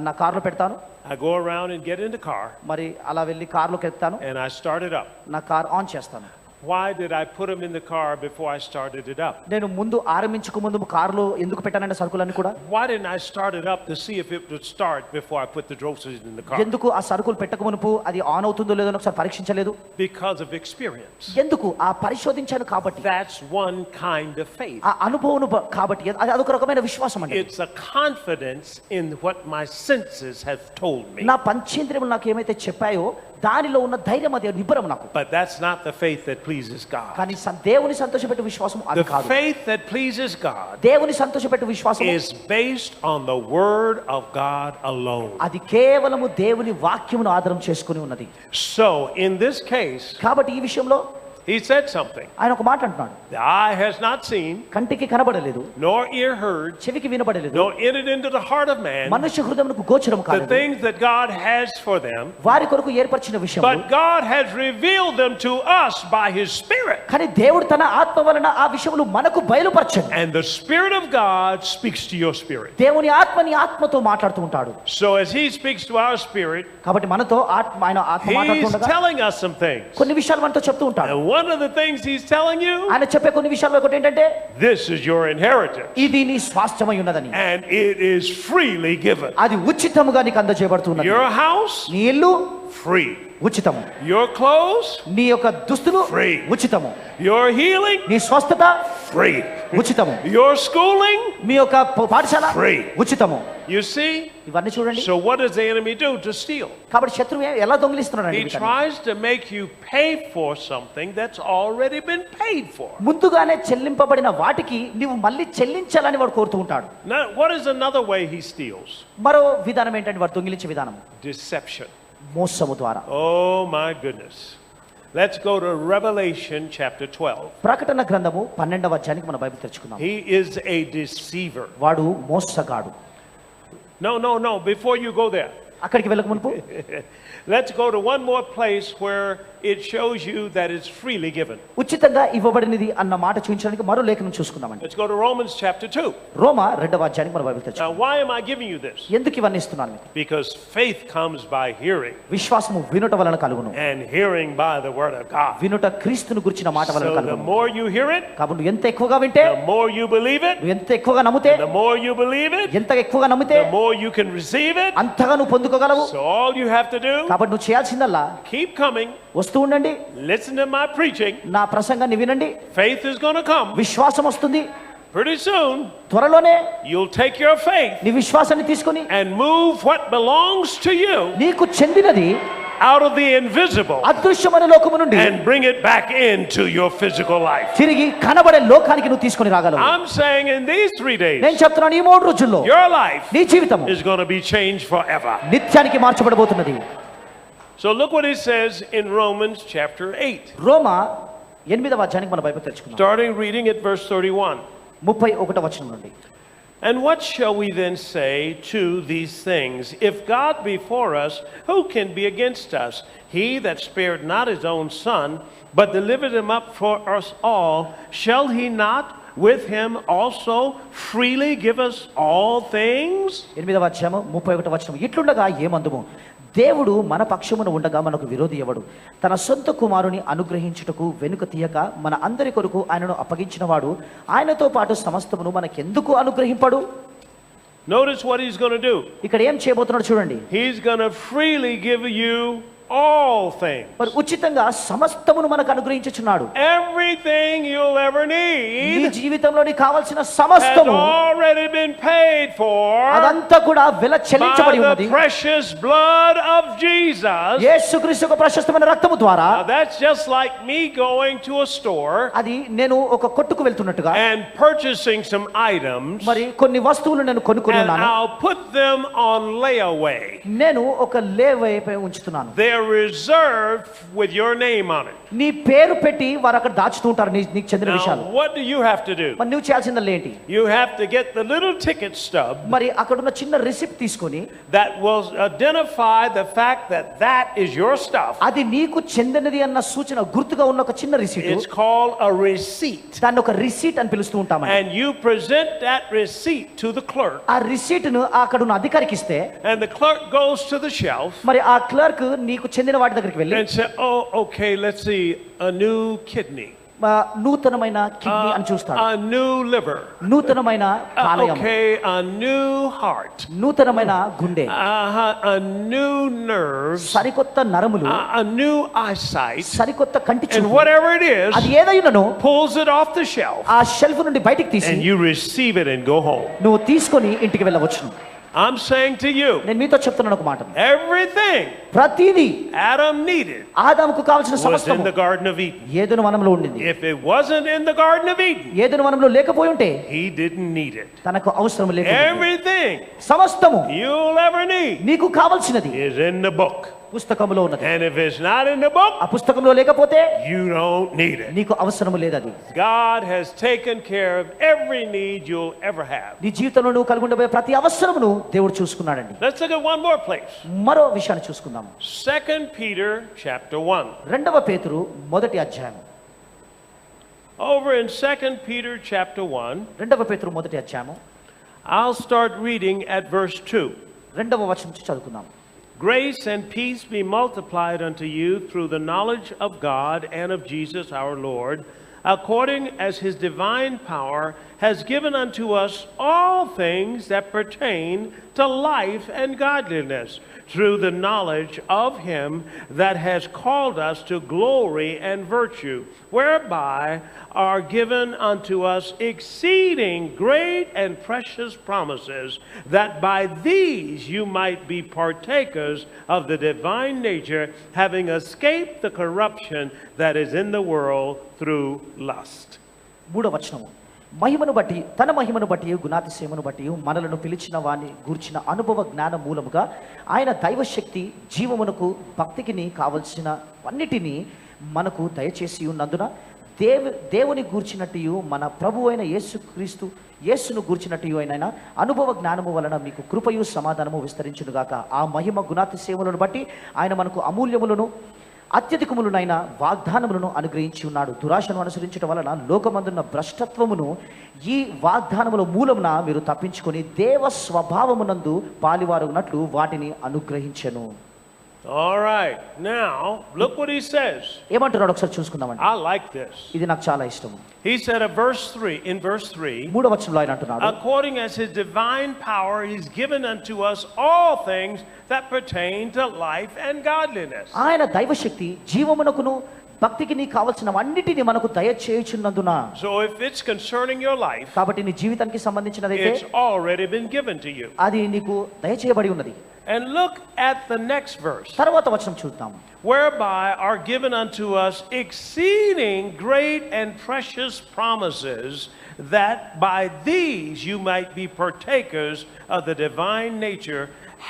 నా కార్లో పెడతాను. I go around and get in the car, మరి అలా వెళ్ళి కార్లోకి ఎక్కుతాను, and I start it up. నా కార్ ఆన్ చేస్తాను. Why did I put them in the car before I started it up? నేను ముందు ఆరంభించక ముందు కారులో ఎందుకు పెట్టానంటే సరుకులన్నీ కూడా? Why didn't I start it up to see if it would start before I put the groceries in the car? ఎందుకు ఆ సరుకులు పెట్టక మునుపు అది ఆన్ అవుతుందో లేదో ఒకసారి పరీక్షించలేదు? Because of experience. ఎందుకు? ఆ పరిశోధించాను కాబట్టి. That's one kind of faith. ఆ అనుభవం కాబట్టి అది అదొక రకమైన విశ్వాసం అండి. It's a confidence in what my senses have told me. నా పంచేంద్రియములు నాకు ఏమైతే చెప్పాయో దానిలో ఉన్న ధైర్యం, అది నిబ్బరం నాకు. But that's not the faith that pleases God. కానీ దేవుని సంతోషపెట్టే విశ్వాసం అది కాదు. The faith that pleases God దేవుని సంతోషపెట్టే విశ్వాసం is based on the word of God alone. అది కేవలము దేవుని వాక్యమును ఆధారం చేసుకొని ఉన్నది. So in this case, కాబట్టి ఈ విషయంలో he said something. ఆయన ఒక మాట అంటున్నాడు. The eye has not seen, కంటికి కనబడలేదు, nor ear heard, చెవికి వినబడలేదు, nor entered into the heart of man మనుష్య హృదయమునకు గోచరం the కాలేదు things that God has for them. వారి కొరకు ఏర్పరిచిన విషయం. But God has revealed them to us by his Spirit. కానీ దేవుడు తన ఆత్మ వలన ఆ విషయములు మనకు బయలుపరచను. And the Spirit of God speaks to your spirit. దేవుని ఆత్మ నీ ఆత్మతో మాట్లాడుతూ ఉంటాడు. So as he speaks to our spirit, కాబట్టి మనతో ఆయన ఆత్మ he's మాట్లాడుతుండగా telling us some things. కొన్ని విషయాలు మనతో చెప్తూ ఉంటాడు. And one of the things he's telling you, ఆయన చెప్పే కొన్ని విషయాలు ఒకటి ఏంటంటే, this is your inheritance. ఇది నీ స్వాస్థ్యమై ఉన్నదని. And it is freely given. అది ఉచితముగా నీకు అందజేయబడుతున్నది. Your house, నీ ఇల్లు free. ఉచితము. Your clothes, నీ యొక్క దుస్తులు free. ఉచితము. Your healing, నీ స్వస్థత free. ఉచితము. Your schooling, మీ యొక్క పాఠశాల free. ఉచితము. You see? ఇవన్నీ చూడండి. So what does the enemy do? To steal. కాబట్టి శత్రువు ఎలా దొంగిలిస్తున్నాడు? He tries to make you pay for something that's already been paid for. ముందుగానే చెల్లింపబడిన వాటికి నీవు మళ్ళీ చెల్లించాలని వాడు కోరుతూ ఉంటాడు. Now, what is another way he steals? మరో విధానం ఏంటంటే వాడు దొంగిలించే విధానం Deception. మోసము ద్వారా. Oh my goodness. Let's go to Revelation chapter 12. ప్రకటన గ్రంథము 12వ అధ్యాయానికి మన Bible తెరుచుకుందాం. He is a deceiver. వాడు మోసగాడు. No. Before you go there, అక్కడికి వెళ్ళక మునుపు let's go to one more place where it shows you that it's freely given. ఉచితంగా ఇవ్వబడినది అన్న మాట చూపించడానికి మరో లేఖనం చూసుకుందామండి. Let's go to Romans chapter 2. రోమా 2వ అధ్యాయానికి మన Bible Now, తెరుచుకుందాం. why am I giving you this? ఎందుకు ఇవన్నీ ఇస్తున్నాను మీకు? Because faith comes by hearing, విశ్వాసము వినుట వలన కలుగును, and hearing by the word of God. వినుట క్రీస్తును గురించిన మాట వలన So the కలుగును. more you hear it, కాబట్టి నువ్వు ఎంత ఎక్కువగా వింటే, the more you believe it, నువ్వు ఎంత ఎక్కువగా నమ్మితే, the more you believe it, ఎంత ఎక్కువగా నమ్మితే the more you can receive it. అంతగా నువ్వు పొందుకోగలవు. So all you have to do, కాబట్టి నువ్వు చేయాల్సిందల్లా keep coming, వస్తూ ఉండండి, listen to my preaching. నా ప్రసంగాన్ని వినండి. Faith is going to come. విశ్వాసం వస్తుంది. Pretty soon, త్వరలోనే you'll take your faith నీ విశ్వాసాన్ని తీసుకొని and move what belongs to you నీకు చెందినది out of the invisible అదృశ్యమైన లోకము నుండి and bring it back into your physical life. తిరిగి కనబడే లోకానికి నువ్వు తీసుకొని రాగలవు. I'm saying in these 3 days, నేను చెప్తున్నాను, ఈ 3 రోజుల్లో your life నీ జీవితం is going to be changed forever. నిత్యానికి మార్చబడబోతున్నది. So look what it says in Romans chapter 8. రోమా 8వ అధ్యాయానికి మన బైబిల్ తెరుచుకుందాం. Starting reading at verse 31. 31వ వచనం నుండి. And what shall we then say to these things? If God be for us, who can be against us? He that spared not his own son, but delivered him up for us all, shall he not with him also freely give us all things? 8వ అధ్యాయము 31వ వచనం. ఇట్లుండగా ఏమందుము? దేవుడు మన పక్షమున ఉండగా మనకు విరోధి ఎవడు? తన సొంత కుమారుని అనుగ్రహించుటకు వెనుక తీయక మన అందరి కొరకు ఆయనను అప్పగించిన వాడు ఆయనతో పాటు సమస్తమును మనకెందుకు అనుగ్రహింపడు? Notice what he's going to do. ఇక్కడ ఏం చేయబోతున్నాడు చూడండి. He's going to freely give you all things. మరి ఉచితంగా సమస్తమును మనకు అనుగ్రహించుచున్నాడు. Everything you'll ever నీ need జీవితంలో నీకు కావాల్సిన has సమస్తము already been paid for అదంతా కూడా వెల by చెల్లించబడి the ఉన్నది precious blood of Jesus. యేసుక్రీస్తు యొక్క ప్రశస్తమైన రక్తము ద్వారా. Now that's just like me going to a store అది నేను ఒక కొట్టుకు వెళ్తున్నట్టుగా and purchasing some items, మరి కొన్ని వస్తువులు నేను కొనుక్కుని and ఉన్నాను. I'll put them on layaway. నేను ఒక లేవైపై ఉంచుతున్నాను. They're reserved with your name on it. నీ పేరు పెట్టి వారు అక్కడ దాచుతూ ఉంటారు నీకు చెందిన విషయాలు. Now what do you have to do? మరి నువ్వు చేయాల్సిందల్లా ఏంటి? You have to get the little ticket stub మరి అక్కడ ఉన్న చిన్న రిసిప్ట్ తీసుకొని that will identify the fact that that is your stuff. అది నీకు చెందినది అన్న సూచన గుర్తుగా ఉన్న ఒక చిన్న receipt. It's called a receipt. దాన్ని ఒక రిసీట్ అని పిలుస్తూ ఉంటాం. And you present that receipt to the clerk. ఆ రిసీట్ ను అక్కడ ఉన్న అధికారికి ఇస్తే And the clerk goes to the shelf మరి ఆ క్లర్క్ నీకు నీకు చెందిన వాటి దగ్గరికి వెళ్ళి and say, oh, okay, let's see, a new kidney, నూతనమైన కిడ్నీ అని చూస్తాడు, a new liver, నూతనమైన కాలేయం, okay, a new heart, నూతనమైన గుండె, a new nerve, సరికొత్త నరములు, a new eyesight, సరికొత్త కంటి and చూపు, whatever it is, అది ఏదైనను pulls it off the shelf, ఆ షెల్ఫ్ నుండి బయటికి తీసి and you receive it and go home. నువ్వు తీసుకొని ఇంటికి వెళ్ళవచ్చును. I'm saying to you, నేను మీతో చెప్తున్నాను ఒక మాట, everything ప్రతిదీ Adam needed ఆదాముకు కావాల్సిన was in సమస్తము the Garden of Eden. ఏదెను వనంలో ఉండింది. If it wasn't in the Garden of Eden, ఏదెను వనంలో లేకపోయి ఉంటే he didn't need it. తనకు అవసరం లేదు. Everything సమస్తము you'll ever need నీకు కావాల్సినది is in the book. పుస్తకములో ఉన్నది. And if it's not in the book, ఆ పుస్తకంలో లేకపోతే you don't need it. నీకు అవసరం లేదు. అది God has taken care of every need you'll ever have. నీ జీవితంలో నువ్వు కలిగి ఉండబోయే ప్రతి అవసరమును దేవుడు చూసుకున్నాడండి. Let's look at one more place. మరో విషయాన్ని చూసుకుందాం. 2 Peter chapter 1. రెండవ పేతురు మొదటి అధ్యాయం. Over in 2 Peter chapter 1, రెండవ పేతురు మొదటి అధ్యాయము, I'll start reading at verse 2. రెండవ వచనం నుంచి చదువుకుందాం. Grace and peace be multiplied unto you through the knowledge of God and of Jesus our Lord, according as his divine power has given unto us all things that pertain to life and godliness, through the knowledge of him that has called us to glory and virtue, whereby are given unto us exceeding great and precious promises, that by these you might be partakers of the divine nature, having escaped the corruption that is in the world through lust. మూడవ వచనము, మహిమను బట్టి తన మహిమను బట్టి గుణాతిశయమును బట్టి మనలను పిలిచిన వాని గూర్చిన అనుభవ జ్ఞాన మూలముగా ఆయన దైవశక్తి జీవమునకు భక్తికిని కావలసిన అన్నిటినీ మనకు దయచేసి ఉన్నందున దేవుని గూర్చినట్టు మన ప్రభు అయిన యేసును గూర్చినట్టు అయిన అనుభవ జ్ఞానము వలన మీకు కృపయు సమాధానము విస్తరించునుగాక. ఆ మహిమ గుణాతిశయములను బట్టి ఆయన మనకు అమూల్యములను అత్యధికములనైన వాగ్దానములను అనుగ్రహించి ఉన్నాడు. దురాశను అనుసరించడం వలన లోకమందున్న భ్రష్టత్వమును ఈ వాగ్దానముల మూలమున మీరు తప్పించుకొని దేవ స్వభావమునందు పాలివారునట్లు వాటిని అనుగ్రహించెను. All right, now look what he says. ఏమంటున్నాడు ఒకసారి చూసుకుందామండి. I like this. ఇది నాకు చాలా ఇష్టం. He said in verse 3, మూడవ వచనంలో ఆయన అంటున్నాడు, according as his divine power he's given unto us all things that pertain to life and godliness. ఆయన దైవశక్తి జీవమునకును భక్తికి నీ కావాల్సిన అన్నిటిని మనకు దయచేయుచున్నందున. So if it's concerning your life, కాబట్టి నీ జీవితానికి సంబంధించినదైతే it's already been given to you. అది నీకు దయచేయబడి ఉన్నది. And look at the next verse. తర్వాత వచనం చూద్దాం. Whereby are given unto us exceeding great and precious promises, that by these you might be partakers of the divine nature,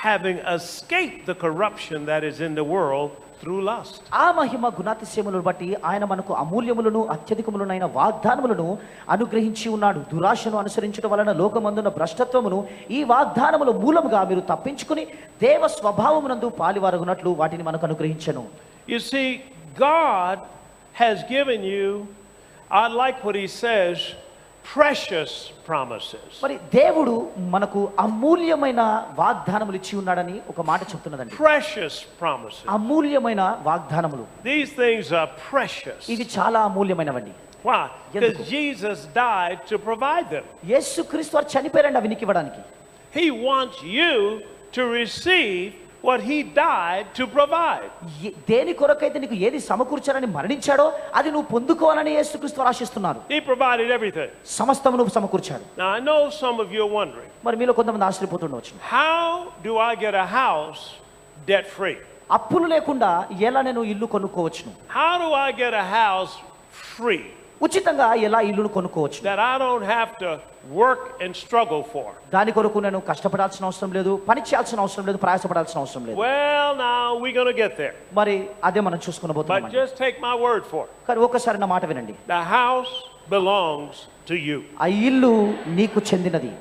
having escaped the corruption that is in the world through lust. ఆ మహిమ గుణాతిశయములను బట్టి ఆయన మనకు అమూల్యములను అత్యధికములనైన వాగ్దానములను అనుగ్రహించి ఉన్నాడు. దురాశను అనుసరించడం వలన లోకమందున భ్రష్టత్వమును ఈ వాగ్దానముల మూలముగా మీరు తప్పించుకుని దేవ స్వభావమునందు పాలివారగునట్లు వాటిని మనకు అనుగ్రహించెను. You see, God has given you, I like what he says, precious promises. మరి దేవుడు మనకు అమూల్యమైన వాగ్దానములు ఇచ్చి ఉన్నాడని ఒక మాట చెప్తున్నదండి. Precious promises. అమూల్యమైన వాగ్దానములు. These things are precious. ఇది చాలా అమూల్యమైనవండి. Why? Because Jesus died to provide them. యేసుక్రీస్తు వారు చనిపోయారండి అవి నీకు ఇవ్వడానికి. He wants you to receive what he died to provide. దేని కొరకైతే నీకు ఏది సమకూర్చారని మరణించాడో అది నువ్వు పొందుకోవాలని యేసుక్రీస్తు వారు ఆశిస్తున్నారు. He provided everything. సమస్తము నువ్వు సమకూర్చాడు. Now I know some of you are wondering, మరి మీలో కొంతమంది ఆశ్చర్యపోతుండవచ్చు, how do I get a house debt free? అప్పులు లేకుండా ఎలా నేను ఇల్లు కొనుక్కోవచ్చును? How do I get a house free ఉచితంగా ఎలా ఇల్లును కొనుక్కోవచ్చు? that I don't have to work and struggle for? దాని కొరకు నేను కష్టపడాల్సిన అవసరం లేదు, పని చేయాల్సిన అవసరం లేదు, ప్రయాసపడాల్సిన అవసరం లేదు. Well, now we're going to get there. మరి అదే మనం చూసుకునబోతున్నాం. But just take my word for it. కానీ ఒకసారి నా మాట వినండి. The house belongs to you. ఆ ఇల్లు నీకు చెందినది.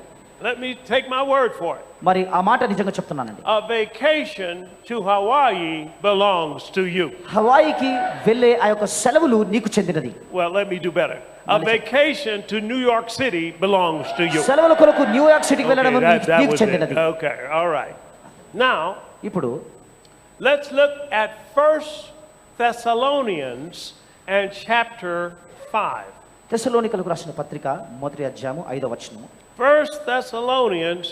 Let me take my word for it. మరి ఆ మాట నిజంగా చెప్తున్నానండి. A vacation to Hawaii belongs to you. హవాయికి వెళ్ళే ఆ యొక్క సెలవులు నీకు చెందినది. Well, let me do better. A vacation to New York City belongs to you. సెలవుల కొరకు న్యూయార్క్ సిటీకి వెళ్ళడం నీకు చెందినది. Okay, all right. Now, ఇప్పుడు Let's look at 1 Thessalonians and chapter 5. తెస్సలోనికలకు రాసిన పత్రిక మొదటి అధ్యాయము 5వ వచనము. 1 Thessalonians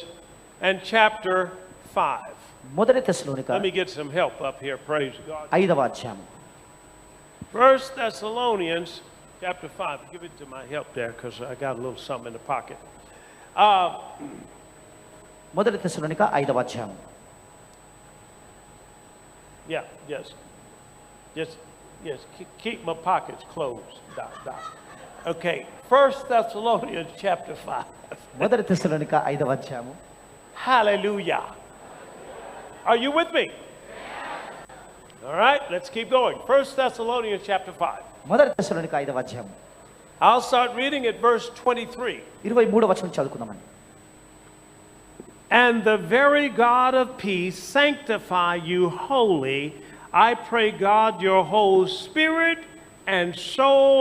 and chapter 5. మొదటి తెస్సలోనిక Let me get some help up here, praise God. 5వ అధ్యాయము. 1 Thessalonians chapter 5. Give it to my help there because I got a little something in the pocket. మొదటి తెస్సలోనిక 5వ అధ్యాయము. Yeah, yes. Keep my pockets closed. Doc. Okay, 1 Thessalonians chapter 5. మొదటి తెస్సలోనిక 5వ అధ్యాయము. Hallelujah. Are you with me? All right, let's keep going. 1 Thessalonians chapter 5. మొదటి తెస్సలోనిక 5వ అధ్యాయము. I'll start reading at verse 23. 23వ వచనం చదువుకుందామండి. And the very God of peace sanctify you wholly. I pray God your whole spirit and soul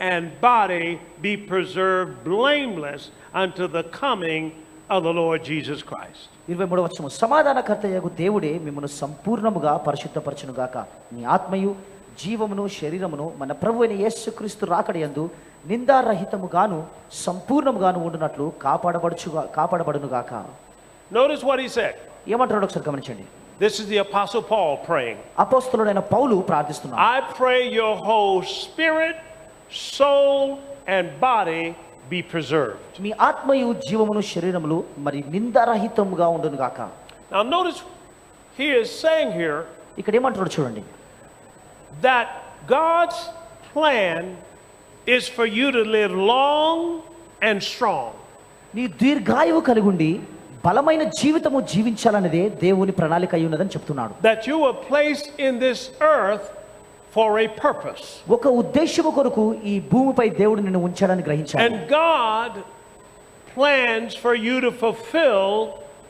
and body be preserved blameless unto the coming of the Lord Jesus Christ. 23వ వచనం. సమాధానకర్తయగు దేవుడే మిమ్మల్ని సంపూర్ణముగా పరిశుద్ధపరచును గాక. మీ ఆత్మయు జీవమును శరీరమును మన ప్రభువైన యేసుక్రీస్తు రాకడయందు నిందారహితముగాను సంపూర్ణముగాను ఉండునట్లు కాపాడబడును గాక. Notice what he said. ఏమంటారో ఒకసారి గమనించండి. This is the Apostle Paul praying. అపోస్తలుడైన పౌలు ప్రార్థిస్తున్నాడు. I pray your whole spirit, soul, and body be preserved. మీ ఆత్మయు జీవమును శరీరములు మరి నిందారహితముగా ఉండును గాక. Now notice he is saying here ఇక్కడ ఏమంటారో చూడండి. that God's plan is for you to live long and strong. నీ దీర్ఘాయువు కలిగుండి బలమైన జీవితము జీవించాలనేదే దేవుని ప్రణాళిక అయి ఉన్నదని చెప్తున్నాడు. That you were placed in this earth for a purpose. ఒక ఉద్దేశము కొరకు ఈ భూమిపై దేవుడు నిన్ను ఉంచాడని గ్రహించాడు. And God plans for you to fulfill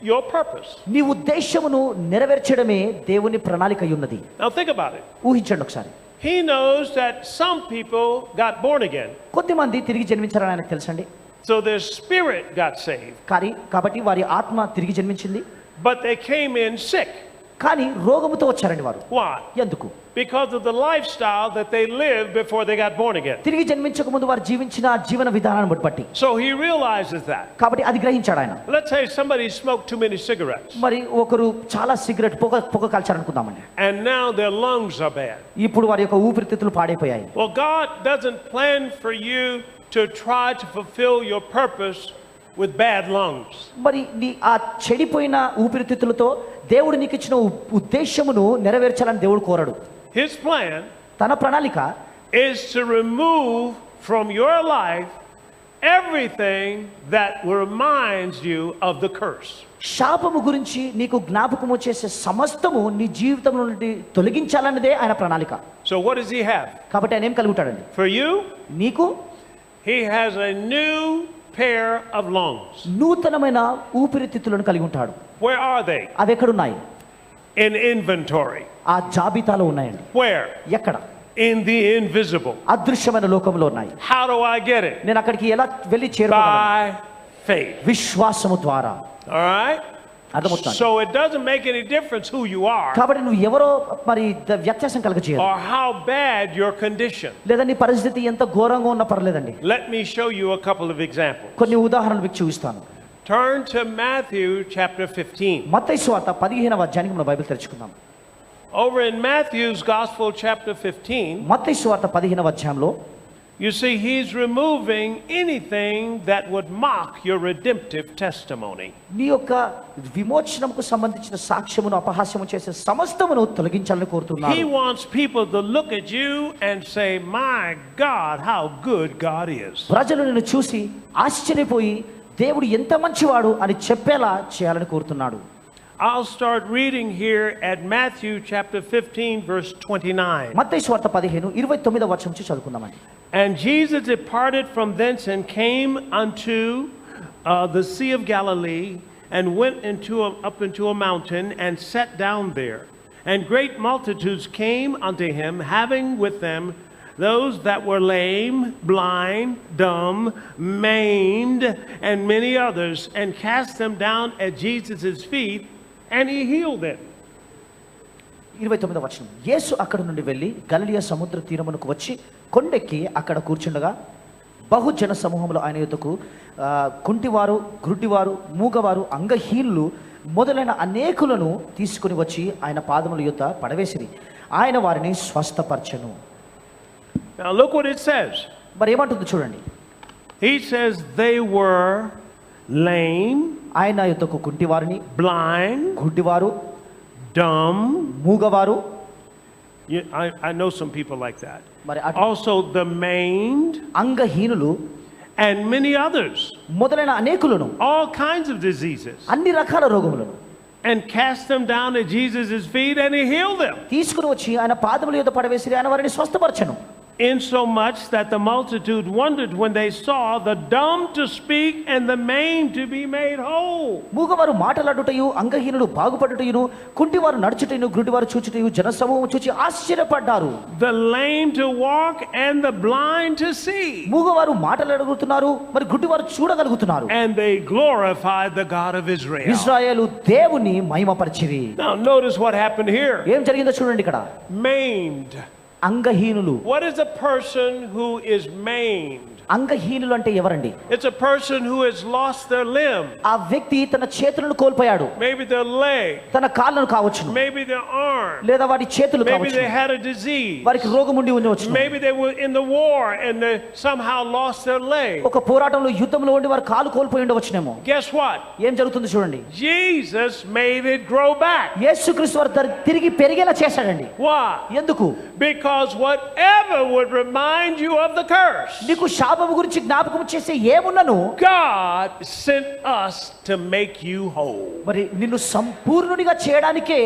your purpose. నీ ఉద్దేశమును నెరవేర్చడమే దేవుని ప్రణాళిక అయి ఉన్నది. Now think about it. ఊహించండి ఒకసారి. He knows that some people got born again. కొద్దిమంది తిరిగి జన్మించారని ఆయనకు తెలుసండి. So their spirit got saved. కాబట్టి వారి ఆత్మ తిరిగి జన్మించింది. But they came in sick. కానీ రోగముతో వచ్చారండి వారు. Why? ఎందుకు? Because of the lifestyle that they lived before they got born again. తిరిగి జన్మించక ముందు వారు జీవించిన జీవన విధానాన్ని బట్టి. So he realizes that. కాబట్టి అది గ్రహించాడు ఆయన. Let's say somebody smoked too many cigarettes. మరి ఒకరు చాలా సిగరెట్ పొగ కాల్చారనుకుందామండి. And now their lungs are bad. ఇప్పుడు వారి యొక్క ఊపిరితిత్తులు పాడైపోయాయి. Well, God doesn't plan for you to try to fulfill your purpose with bad lungs. మరి నీ ఆ చెడిపోయిన ఊపిరితిత్తులతో దేవుడు నీకు ఇచ్చిన ఉద్దేశమును నెరవేర్చాలని దేవుడు కోరడు. His plan తన ప్రణాళిక is to remove from your life everything that reminds you of the curse. శాపము గురించి నీకు జ్ఞాపకము చేసే సమస్తము నీ జీవితం నుండి తొలగించాలన్నదే ఆయన ప్రణాళిక. So what does he have? కాబట్టి ఆయన ఏం కలిగి ఉంటాడండి? For you, నీకు he has a new pair of lungs. నూతనమైన ఊపిరితిత్తులను కలిగి ఉంటాడు. Where are they? అవి ఎక్కడున్నాయి? In inventory. ఆ జాబితాలో ఉన్నాయండి. Where? ఎక్కడ? In the invisible. అదృశ్యమైన లోకంలో ఉన్నాయి. How do I get it? నేను అక్కడికి ఎలా వెళ్ళి చేరుకోగలను? By faith. విశ్వాసము ద్వారా. All right? అర్థమవుతుంది. So it doesn't make any difference who you are కాబట్టి నువ్వు ఎవరో మరి వ్యత్యాసం కలగజేయదు. or how bad your condition. లేదా నీ పరిస్థితి ఎంత ఘోరంగా ఉన్నా పర్లేదండి. Let me show you a couple of examples. కొన్ని ఉదాహరణలు మీకు చూపిస్తాను. Turn to Matthew chapter 15. మత్తయి సువార్త 15వ అధ్యాయానికి మనం Bible తెరుచుకుందాం. Over in Matthew's Gospel chapter 15, మత్తయి సువార్త 15వ అధ్యాయంలో you see he's removing anything that would mock your redemptive testimony. నీ యొక్క విమోచనముకు సంబంధించిన సాక్ష్యమును అపహాస్యము చేసే సమస్తమును తొలగించాలని కోరుతున్నాడు. He wants people to look at you and say, "My God, how good God is." ప్రజలు నిన్ను చూసి ఆశ్చర్యపోయి దేవుడు ఎంత మంచివాడు అని చెప్పేలా చేయాలని కోరుతున్నాడు. I'll start reading here at Matthew chapter 15 verse 29. మత్తయి సువార్త 15:29వ వచనం నుంచి చదువుకుందామండి. And Jesus departed from thence and came unto the Sea of Galilee and went up into a mountain and sat down there. And great multitudes came unto him, having with them those that were lame, blind, dumb, maimed, and many others, and cast them down at Jesus' feet, and he healed them. 29వ వచనం. యేసు అక్కడ నుండి వెళ్ళి గలిలయ సముద్ర తీరమునకు వచ్చి కొండెక్కి అక్కడ కూర్చుండగా బహుజన సమూహములు ఆయన యొద్దకు కుంటివారు, గ్రుడ్డివారు, మూగవారు, అంగహీనులు మొదలైన అనేకులను తీసుకుని వచ్చి ఆయన పాదముల యొద్ద పడవేసిరి. ఆయన వారిని స్వస్థపరచెను. Now look what it says. మరి ఏమంటుంది చూడండి. He says they were lame, ఆయన యొద్దకు కుంటివారిని, blind, గుడ్డివారు, dumb. మూగవారు. I know some people like that. మరి Also the maimed అంగహీనులు and many others. మొదలైన అనేకులను, all kinds of diseases. అన్ని రకాల రోగములను. And cast them down at Jesus' feet and he healed them. తీసుకుని వచ్చి ఆయన పాదముల యొద్ద పడవేసిరి. ఆయన వారిని స్వస్థపరచెను. Insomuch that the multitude wondered when they saw the dumb to speak and the maimed to be made whole. మూగవారు మాటలాడుటయు, అంగహీనులు బాగుపడుటయును, కుంటివారు నడుచుటయును, గ్రుడ్డివారు చూచుటయు జనసమూహము చూచి ఆశ్చర్యపడ్డారు. The lame to walk and the blind to see. మూగవారు మాటలాడగలుగుతున్నారు, మరి గుడ్డివారు చూడగలుగుతున్నారు. And they glorified the God of Israel. ఇశ్రాయేలు దేవుని మహిమపరిచిరి. Now notice what happened here. ఏం జరిగిందో చూడండి ఇక్కడ. Maimed. అంగహీనులు. What is a person who is maimed? అంగహీనులు అంటే ఎవరండి? It's a person who has lost their limb. ఆ వ్యక్తి తన చేతులను కోల్పోయాడు. Maybe their leg. తన కాళ్ళను కావచ్చును. Maybe their arm. లేదా వారి చేతులు Maybe కావచ్చును. they had a disease. వారికి రోగం ఉండి ఉండవచ్చును. Maybe they were in the war and they somehow lost their leg. ఒక పోరాటంలో, యుద్ధంలో ఉండి వారు కాలు కోల్పోయి ఉండవచ్చునేమో. Guess what? ఏం జరుగుతుంది చూడండి. Jesus made it grow back. యేసుక్రీస్తు వారు తిరిగి పెరిగేలా చేశాడండి. Why? ఎందుకు? Because whatever would remind you of the curse, నీకు శాపము గురించి జ్ఞాపకం చేసే ఏమున్నను, God sent us to make you whole. మరి నిన్ను సంపూర్ణునిగా చేయడానికే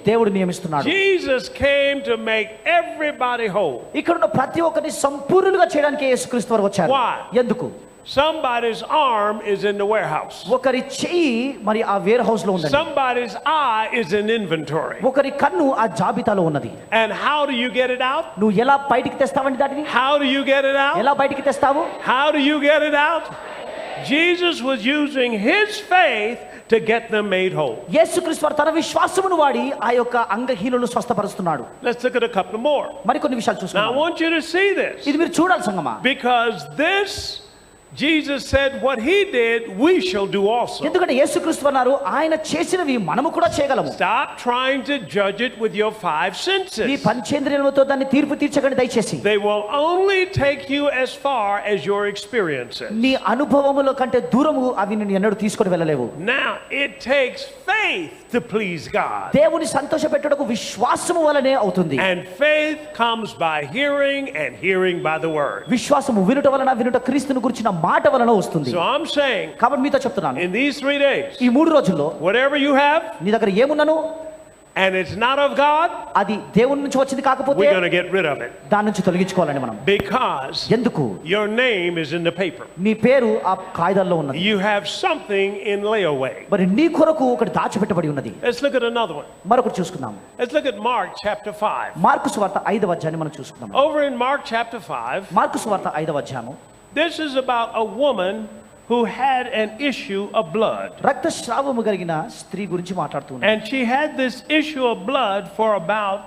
దేవుడు నియమిస్తున్నాడు. Jesus came to make everybody whole. ఇక్కడ ఉన్న ప్రతి ఒక్కరిని సంపూర్ణులుగా చేయడానికే యేసుక్రీస్తు వారు వచ్చారు. Why? ఎందుకు? Somebody's arm is in the warehouse. ఒకరి చెయ్యి మరి ఆ వేర్ హౌస్ లో ఉంది. Somebody's eye is in inventory. ఒకరి కన్ను ఆ జాబితాలో ఉన్నది. And how do you get it out? నువ్వు ఎలా బయటికి తెస్తావండి దానిని? How do you get it out? ఎలా బయటికి తెస్తావు? How do you get it out? Jesus was using his faith to get them made whole. యేసుక్రీస్తు వారు తన విశ్వాసమును వాడి ఆ యొక్క అంగహీనులను స్వస్థపరుస్తున్నాడు. Let's look at a couple more. మరికొన్ని విషయాలు Now I చూసుకుందాం. want you to see this. ఇది మీరు చూడాలి సంగమా. Because this Jesus said what he did we shall do also. ఎందుకంటే యేసుక్రీస్తు అన్నారు ఆయన చేసినవి మనము కూడా చేయగలము. Stop trying to judge it with your five senses. ఈ పంచేంద్రియాలతో దాన్ని తీర్పు తీర్చకండి దయచేసి. They will only take you as far as your experiences. నీ అనుభవముల కంటే దూరము అవి నిన్ను ఎన్నడూ తీసుకొని వెళ్ళలేవు. Now it takes faith to please God. దేవుని సంతోషపెట్టుటకు విశ్వాసము వలనే అవుతుంది. And faith comes by hearing and hearing by the word. విశ్వాసము వినుట వలన, వినుట క్రీస్తును గురించిన మాట వలన వస్తుంది. So I'm saying కాబట్టి మీతో చెప్తున్నాను, in these 3 days, ఈ 3 రోజుల్లో whatever you have నీ దగ్గర ఏమున్నను and it's not of God, అది దేవుని నుంచి వచ్చింది కాకపోతే we're going to get rid of it. దాని నుంచి తొలగించుకోవాలండి మనం. Because ఎందుకు? your name is in the paper. నీ పేరు ఆ కాగితాల్లో ఉన్నది. You have something in layaway. మరి నీ కొరకు ఒకటి దాచిపెట్టబడి ఉన్నది. Let's look at another one. మరొకటి చూసుకుందాం. Let's look at Mark chapter 5. Mark సువార్త 5వ అధ్యాయాన్ని మనం చూసుకుందాం. Over in Mark chapter 5, mark సువార్త 5వ అధ్యాయము. this is about a woman who had an issue of blood. రక్తస్రావము కలిగిన స్త్రీ గురించి మాట్లాడుతున్నారు. And she had this issue of blood for about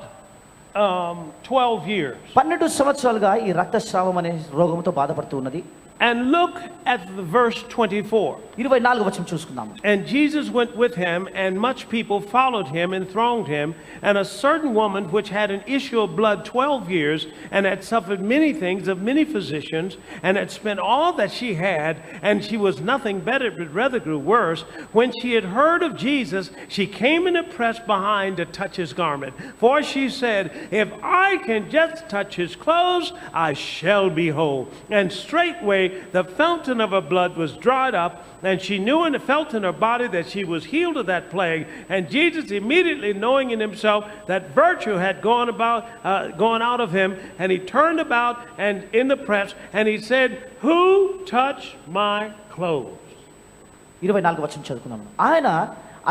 12 years. 12 సంవత్సరాలుగా ఈ రక్తస్రావం అనే రోగంతో బాధపడుతూ ఉన్నది. And look at the verse 24. 24వ వచనం చూసుకుందాం. And Jesus went with him, and much people followed him and thronged him. And a certain woman which had an issue of blood 12 years, and had suffered many things of many physicians, and had spent all that she had, and she was nothing better, but rather grew worse. When she had heard of Jesus, she came in and pressed behind to touch his garment. For she said, if I can just touch his clothes, I shall be whole. And straightway the fountain of her blood was dried up, and she knew and felt in her body that she was healed of that plague. And Jesus, immediately knowing in himself that virtue had gone out of him, and he turned about and in the press, and he said, who touched my clothes? 24వ వచనం చదువుకుందాం. ఆయన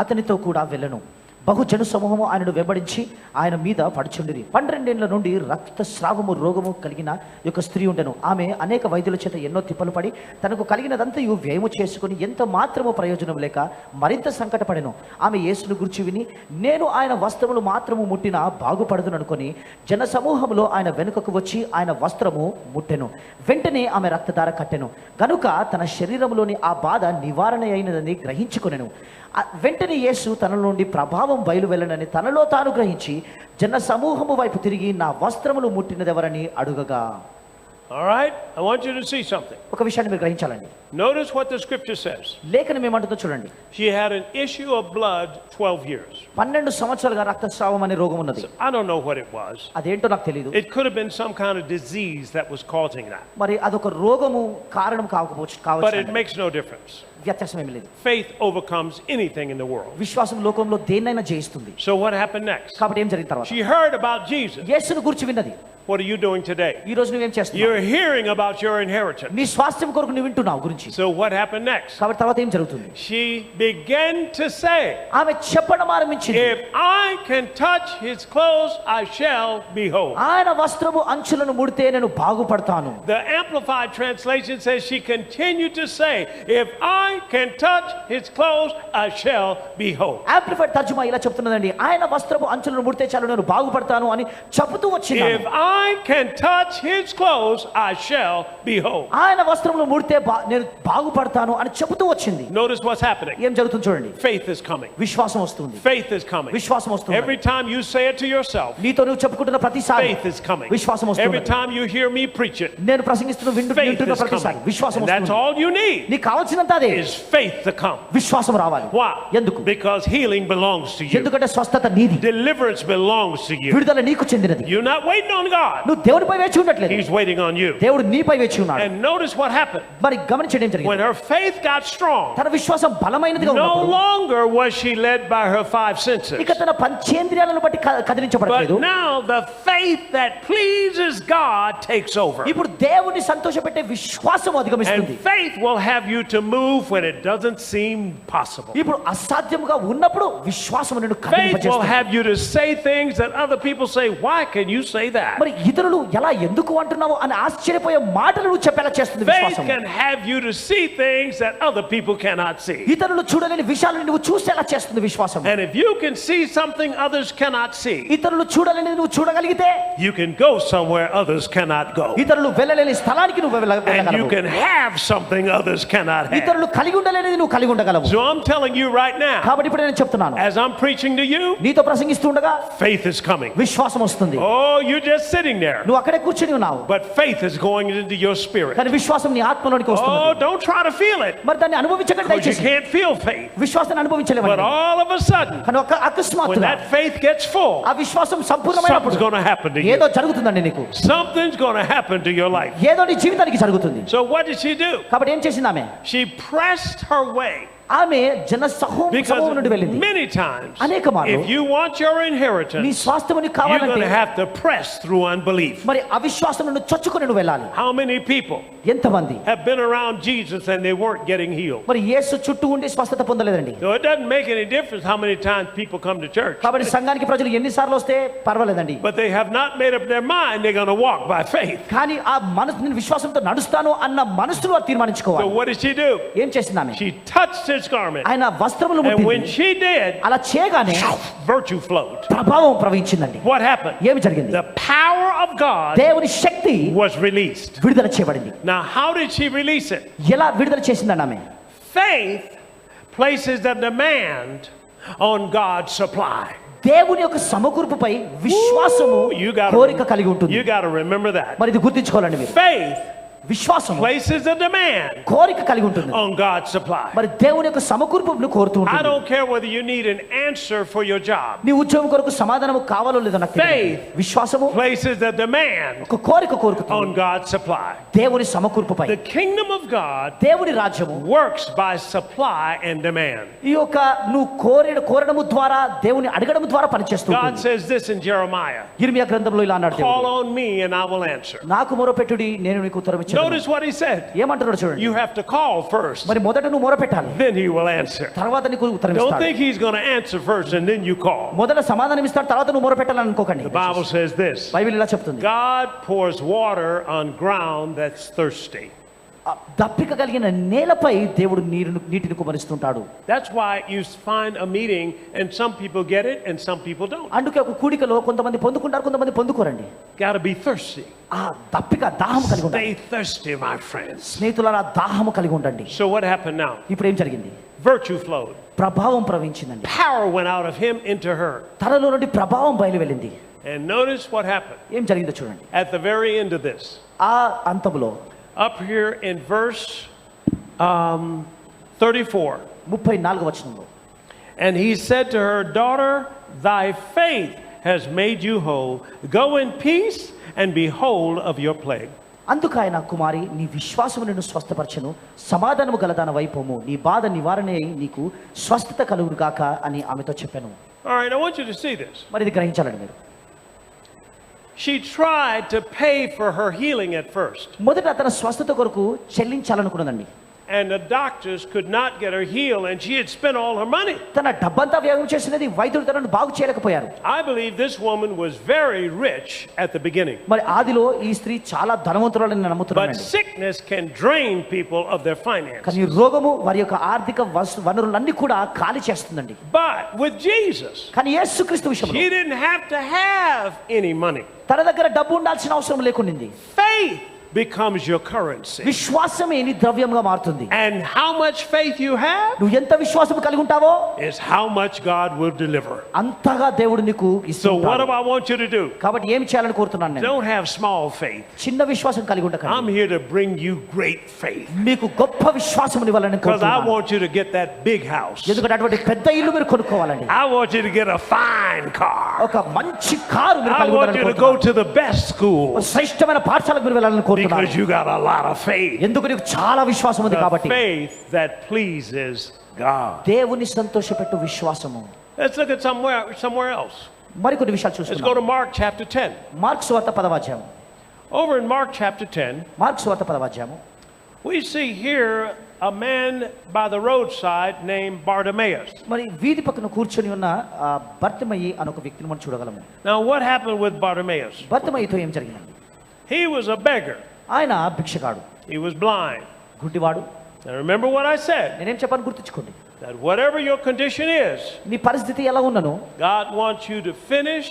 అతనితో కూడా వెళ్ళెను. బహుజన సమూహము ఆయనను వెంబడించి ఆయన మీద పడుచుండిరి. 12 ఏళ్ల నుండి రక్తస్రావము రోగము కలిగిన యొక్క స్త్రీ ఉండెను. ఆమె అనేక వైద్యుల చేత ఎన్నో తిప్పలు పడి తనకు కలిగినదంతయు వ్యయము చేసుకుని ఎంత మాత్రము ప్రయోజనం లేక మరింత సంకటపడెను. ఆమె యేసును గురించి విని నేను ఆయన వస్త్రములు మాత్రము ముట్టినా బాగుపడదును అనుకొని జన సమూహంలో ఆయన వెనుకకు వచ్చి ఆయన వస్త్రము ముట్టెను. వెంటనే ఆమె రక్తధార కట్టెను గనుక తన శరీరంలోని ఆ బాధ నివారణ అయినదని గ్రహించుకొనెను. వెంటనే యేసు తన నుండి ప్రభావం బయలు వెళ్ళనని తనలో తాను గ్రహించి జన సమూహము వైపు తిరిగి నా వస్త్రములు ముట్టినదెవరని అడుగగా. All right, I want you to see something. ఒక విషయాన్ని మీరు గ్రహించాలండి. Notice what the scripture says. లేఖనం ఏమంటుందో చూడండి. She had an issue of blood 12 years. 12 సంవత్సరాలుగా రక్తస్రావం అనే రోగం ఉన్నది. So, I don't know what it was. అదేంటో నాకు తెలియదు. It could have been some kind of disease that was causing that. మరి అదొక రోగము కారణం కావచ్చు. But it makes no difference. వ్యత్యాసం ఏమీ లేదు. Faith overcomes anything in the world. విశ్వాసం లోకంలో దేన్నైనా జయిస్తుంది. So what happened next? కాబట్టి ఏం జరిగిన తర్వాత? She heard about Jesus. యేసును గురించి విన్నది. What are you doing today? ఈ రోజు నువ్వేం చేస్తున్నావు? You're hearing about your inheritance. నీ స్వాస్థ్యం కొరకు నువ్వు వింటున్నావు గురించి. So what happened next? కాబట్టి తర్వాత ఏం జరుగుతుంది? She began to say, ఆమె చెప్పడం ఆరంభించింది. if I can touch his clothes, I shall be whole. ఆయన వస్త్రము అంచులను ముడితే నేను బాగుపడతాను. The Amplified translation says she continued to say, if I can touch his clothes, I shall be whole. Amplified తర్జుమా ఇలా చెప్తున్నదండి. ఆయన వస్త్రము అంచులను ముడితే చాలు నేను బాగుపడతాను అని చెబుతూ వచ్చింది. If I can touch his clothes, I shall be whole. ఆయన వస్త్రములు ముడితే నేను బాగుపడతాను అని చెబుతూ వచ్చింది. Notice what's happening. ఏం జరుగుతుంది చూడండి. Faith is coming. విశ్వాసం వస్తుంది. Faith is coming. విశ్వాసం వస్తుంది. Every time you say it to yourself, నీతో నువ్వు చెప్పుకుంటున్న ప్రతిసారి faith is coming. విశ్వాసం వస్తుంది. Every time you hear me preach it, నేను ప్రసంగిస్తున్న faith వింటున్న is ప్రతిసారి coming. విశ్వాసం And that's వస్తుంది. all you need నీకు కావాల్సినంత అదే is faith to come. విశ్వాసం రావాలి. Why? ఎందుకు? Because healing belongs to you. ఎందుకంటే స్వస్థత నీది. Deliverance belongs to you. విడుదల నీకు చెందినది. You're not waiting on God. నువ్వు దేవుడిపై వేచి ఉండట్లేదు. He's waiting on you. దేవుడు నీపై వేచి ఉన్నాడు. And notice what happened. మరి గమనించండి ఏం జరిగింది. When her faith got strong, తన విశ్వాసం బలమైనదిగా no ఉన్నప్పుడు longer was she led by her five senses. ఇక తన పంచేంద్రియాలను బట్టి కదిలించబడలేదు. But now the faith that pleases God takes over. ఇప్పుడు దేవుని సంతోషపెట్టే విశ్వాసం అధిగమిస్తుంది. And faith will have you to move when it doesn't seem possible. ఇప్పుడు అసాధ్యముగా ఉన్నప్పుడు విశ్వాసం నిన్ను Faith will కదిలింపజేస్తుంది. have you to say things that other people say, why can you say that? మరి ఇతరులు ఎలా ఎందుకు అంటున్నావు అని ఆశ్చర్యపోయే మాటలు నువ్వు చెప్పేలా చేస్తుంది Faith విశ్వాసం. can have you to see things that other people cannot see. ఇతరులు చూడలేని విషయాలను నువ్వు చూసేలా చేస్తుంది విశ్వాసం. And if you can see something others cannot see, ఇతరులు చూడలేని నువ్వు చూడగలిగితే you can go somewhere others cannot go. ఇతరులు వెళ్ళలేని స్థలానికి నువ్వు And you వెళ్ళగలవు. can have something others cannot have. ఇతరులు కలిగి ఉండలేనిది నువ్వు కలిగి ఉండగలవు. So I'm telling you right now, కాబట్టి ఇప్పుడు నేను చెప్తున్నాను, as I'm preaching to you, నీతో ప్రసంగిస్తుండగా faith is coming. విశ్వాసం వస్తుంది. Oh, you're just sitting there. నువ్వు అక్కడే కూర్చొని ఉన్నావు, But faith is going into your spirit. కానీ విశ్వాసం నీ ఆత్మలోనికి Oh, వస్తుంది. don't try to feel it. మరి దాన్ని అనుభవించకండి Because you దయచేసి. can't feel faith. విశ్వాసాన్ని అనుభవించలేము. But all of a sudden, కానీ ఒక when అకస్మాత్తుగా that faith gets full, ఆ విశ్వాసం something's సంపూర్ణమైనప్పుడు going to happen to you. ఏదో జరుగుతుందండి నీకు. Something's going to happen to your life. ఏదో నీ జీవితానికి జరుగుతుంది. So what did she do? కాబట్టి ఏం చేసింది ఆమె? She pressed her way. ఆమె జన సమూహం Because నుండి వెళ్ళింది. many times, అనేక మార్లు if you want your నీ inheritance, స్వాస్థ్యము నీకు you're going కావాలంటే to have to press through unbelief. మరి అవిశ్వాసం నుండి చొచ్చుకొని నువ్వు వెళ్ళాలి. How many people ఎంతమంది have been around Jesus and they weren't getting healed? మరి యేసు చుట్టూ ఉండి స్వస్థత పొందలేదండి. So it doesn't make any difference how many times people come to church. కాబట్టి సంఘానికి ప్రజలు ఎన్నిసార్లు వస్తే పర్వాలేదండి. But they have not made up their mind they're going to walk by faith. కానీ ఆ మనసు నేను విశ్వాసంతో నడుస్తాను అన్న మనసులో So తీర్మానించుకోవాలి. what did she do? ఏం చేసింది ఆమె? She touched his garment. ఆయన వస్త్రములు And when ముట్టింది. she did, అలా చేయగానే virtue flowed. ప్రభావం ప్రవహించిందండి. What happened? ఏమి జరిగింది? The power of God దేవుని శక్తి was released. విడుదల చేయబడింది. Now, how did she release it? ఎలా విడుదల చేసిందండి ఆమె? Faith places the demand on God's supply. దేవుని యొక్క సమకూర్పుపై విశ్వాసము You gotta, కోరిక కలిగి ఉంటుంది. you got to remember that. మరి ఇది గుర్తించుకోవాలండి మీరు. Faith విశ్వాసము places a demand కోరిక కలిగి ఉంటుంది. on God's supply. మరి దేవుని యొక్క సమకూర్పును కోరుతూ I ఉంటుంది. don't care whether you need an answer for your job. నీ ఉద్యోగం కొరకు సమాధానము కావాలో లేదో నాకు తెలియదు. Faith విశ్వాసము places a demand ఒక కోరిక on కోరుకుంటుంది God's supply. దేవుని సమకూర్పుపై. The kingdom of God దేవుని రాజ్యము works by supply and demand. ఈ యొక్క నువ్వు కోరడము ద్వారా దేవుని అడగడం ద్వారా పనిచేస్తుంది. God says this in Jeremiah. యిర్మీయా గ్రంథంలో ఇలా అన్నాడు Call దేవుడు, on me and I will answer. నాకు మొరపెట్టుడి నేను నీకు ఉత్తరం ఇచ్చేదను. Notice what he said. ఏమంటున్నాడు చూడండి. You have to call first. మరి మొదట నువ్వు మొరపెట్టాలి, Then he will answer. తర్వాత నీకు ఉత్తరం Don't ఇస్తాడు. think he's going to answer first and then you call. మొదట సమాధానం ఇస్తాడు, తర్వాత నువ్వు మొరపెట్టాలని అనుకోకండి. The Bible says this. Bible ఇలా చెప్తుంది, God pours water on ground that's thirsty. దప్పిక కలిగిన నేలపై దేవుడు నీటిని కుమరిస్తుంటాడు. That's why you find a meeting and some people get it and some people don't. అందుకే ఒక కూడికలో కొంతమంది పొందుకుంటారు, కొంతమంది పొందుకోరండి. Got to be thirsty. ఆ దప్పిక దాహం కలిగి ఉండాలి. Stay thirsty, my friends. స్నేహితులారా, దాహము కలిగి ఉండండి. So what happened now? ఇప్పుడు ఏం జరిగింది? Virtue flowed. ప్రభావం ప్రవహించిందండి. Power went out of him into her. తనలో నుండి ప్రభావం బయలు వెళ్ళింది. And notice what happened. ఏం జరిగిందో చూడండి. At the very end of this. ఆ అంతములో Up here in verse 34. 34వ వచనంలో, And he said to her, Daughter, thy faith has made you whole. Go in peace and be whole of your plague. అందుకు ఆయన, కుమారి, నీ విశ్వాసము నిన్ను స్వస్థపరచెను, సమాధానము గలదాన వైపోము, నీ బాధ నివారణ అయి నీకు స్వస్థత కలుగును గాక అని ఆమెతో చెప్పాను. All right, I want you to see this. మరి ఇది గ్రహించాలండి మీరు. She tried to pay for her healing at first. మొదట తన స్వస్థత కొరకు చెల్లించాలనుకున్నదండి. And the doctors could not get her healed and she had spent all her money. తన డబ్బంతా వ్యయం చేసినది, వైద్యులు తనను బాగు చేయలేకపోయారు. I believe this woman was very rich at the beginning. మరి ఆదిలో ఈ స్త్రీ చాలా ధనవంతురాలని నేను But నమ్ముతున్నాను. sickness can drain people of their finances. కానీ రోగము వారి యొక్క ఆర్థిక వనరులన్నీ కూడా ఖాళీ చేస్తుందండి. But with Jesus, కానీ యేసుక్రీస్తు విషయంలో she didn't have to have any money. తన దగ్గర డబ్బు ఉండాల్సిన అవసరం లేకుండింది. Faith becomes your currency. విశ్వాసమే నీ ద్రవ్యంగా మారుతుంది. And how much faith you have నువ్వు ఎంత విశ్వాసం కలిగి ఉంటావో is how much God will deliver. అంతగా దేవుడు నీకు So what ఇస్తుంటాడు. do I want you to do? కాబట్టి ఏం చేయాలని కోరుతున్నాను నేను? Don't have small faith. చిన్న విశ్వాసం కలిగి I'm ఉండకండి. here to bring you great faith. మీకు గొప్ప విశ్వాసం ఇవ్వాలని Because I కోరుతున్నాను. want you to get that big house. ఎందుకంటే అటువంటి పెద్ద ఇల్లు మీరు కొనుక్కోవాలండి. I want you to get a fine car. ఒక మంచి కారు మీరు I కలిగి want ఉండాలని you to go కోరుతున్నాను. to the best school. శ్రేష్టమైన పాఠశాలకు మీరు వెళ్ళాలని కోరుతున్నాను. Because you got a lot of faith. ఎందుకు నీకు చాలా విశ్వాసం ఉంది The కాబట్టి. faith that pleases God. దేవుని సంతోషపెట్టు విశ్వాసము. Let's look at somewhere else. మరికొన్ని విషయాలు Let's go చూసుకుందాం. to Mark chapter 10. మార్కు సువార్త 10వ అధ్యాయం. Over in Mark chapter 10, mark సువార్త 10వ అధ్యాయం. we see here a man by the roadside named Bartimaeus. మరి వీధి పక్కన కూర్చొని ఉన్న బర్తిమయి అనే ఒక వ్యక్తిని మనం చూడగలము. Now what happened with Bartimaeus? బర్తిమయితో ఏం జరిగిందండి? He was a beggar. ఆయన భిక్షగాడు, He was blind. గుడ్డివాడు. Now remember what I said, నేనేం చెప్పాను గుర్తుంచుకోండి. that whatever your condition is, నీ పరిస్థితి ఎలా ఉన్నను, God wants you to finish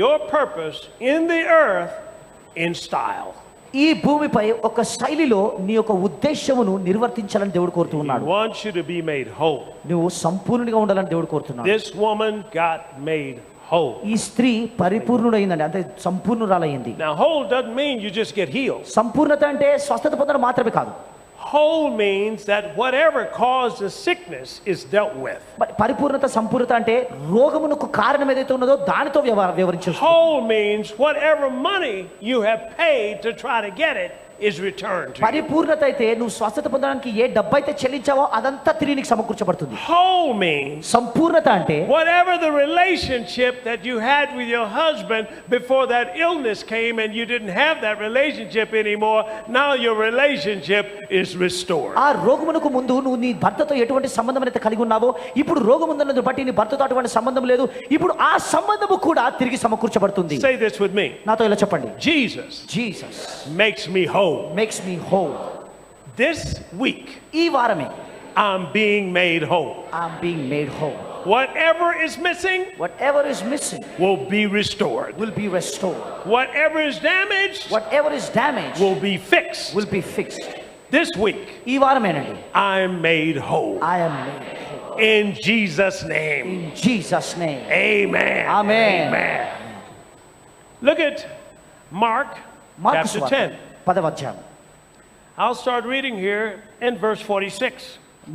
your purpose in the earth in style. ఈ భూమిపై ఒక శైలిలో నీ యొక్క ఉద్దేశమును నిర్వర్తించాలని దేవుడు కోరుతూ He ఉన్నాడు. wants you to be made whole. నువ్వు సంపూర్ణుడిగా ఉండాలని దేవుడు కోరుతున్నాడు. This woman got made whole. ఈ స్త్రీ పరిపూర్ణుడైందండి, అంటే సంపూర్ణురాలయ్యింది. Now whole doesn't mean you just get healed. సంపూర్ణత అంటే స్వస్థత పొందడం మాత్రమే కాదు. Whole means that whatever caused the sickness is dealt with. మరి పరిపూర్ణత, సంపూర్ణత అంటే రోగమునకు కారణం ఏదైతే ఉన్నదో దానితో వివరించు. Whole means whatever money you have paid to try to get it is returned to you. పరిపూర్ణత అయితే నువ్వు స్వస్థత పొందడానికి ఏ డబ్బు అయితే చెల్లించావో అదంతా తిరిగి నీకు సమకూర్చబడుతుంది. Whole means సంపూర్ణత అంటే whatever the relationship that you had with your husband before that illness came and you didn't have that relationship anymore, now your relationship is restored. ఆ రోగమునకు ముందు నువ్వు నీ భర్తతో ఎటువంటి సంబంధం అయితే కలిగి ఉన్నావో, ఇప్పుడు రోగం ఉందన్నది బట్టి నీ భర్తతో అటువంటి సంబంధం లేదు, ఇప్పుడు ఆ సంబంధము కూడా తిరిగి సమకూర్చబడుతుంది. Say this with me. నాతో ఇలా చెప్పండి. Jesus Jesus makes me whole. makes me whole. This week ఈ వారమే I'm being made whole. I'm being made whole. Whatever is missing Whatever is missing will be restored. will be restored. Whatever is damaged Whatever is damaged will be fixed. will be fixed. This week ఈ వారమేనండి I'm made whole. I am made whole. In Jesus' name. In Jesus' name. Amen. Amen. Amen. Look at Mark mark chapter సువార్త 10. 10వ అధ్యాయం. I'll start reading here in verse 46.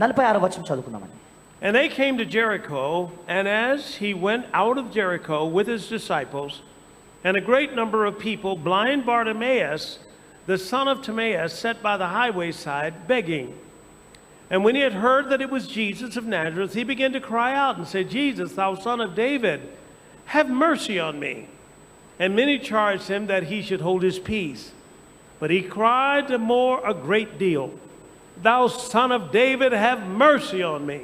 46వ వచనం చదువుకుందామండి. And they came to Jericho, and as he went out of Jericho with his disciples and a great number of people, blind Bartimaeus, the son of Timaeus, sat by the highway side begging. And when he had heard that it was Jesus of Nazareth, he began to cry out and say, Jesus, thou son of David, have mercy on me. And many charged him that he should hold his peace. But he cried the more a great deal, "Thou Son of David, have mercy on me."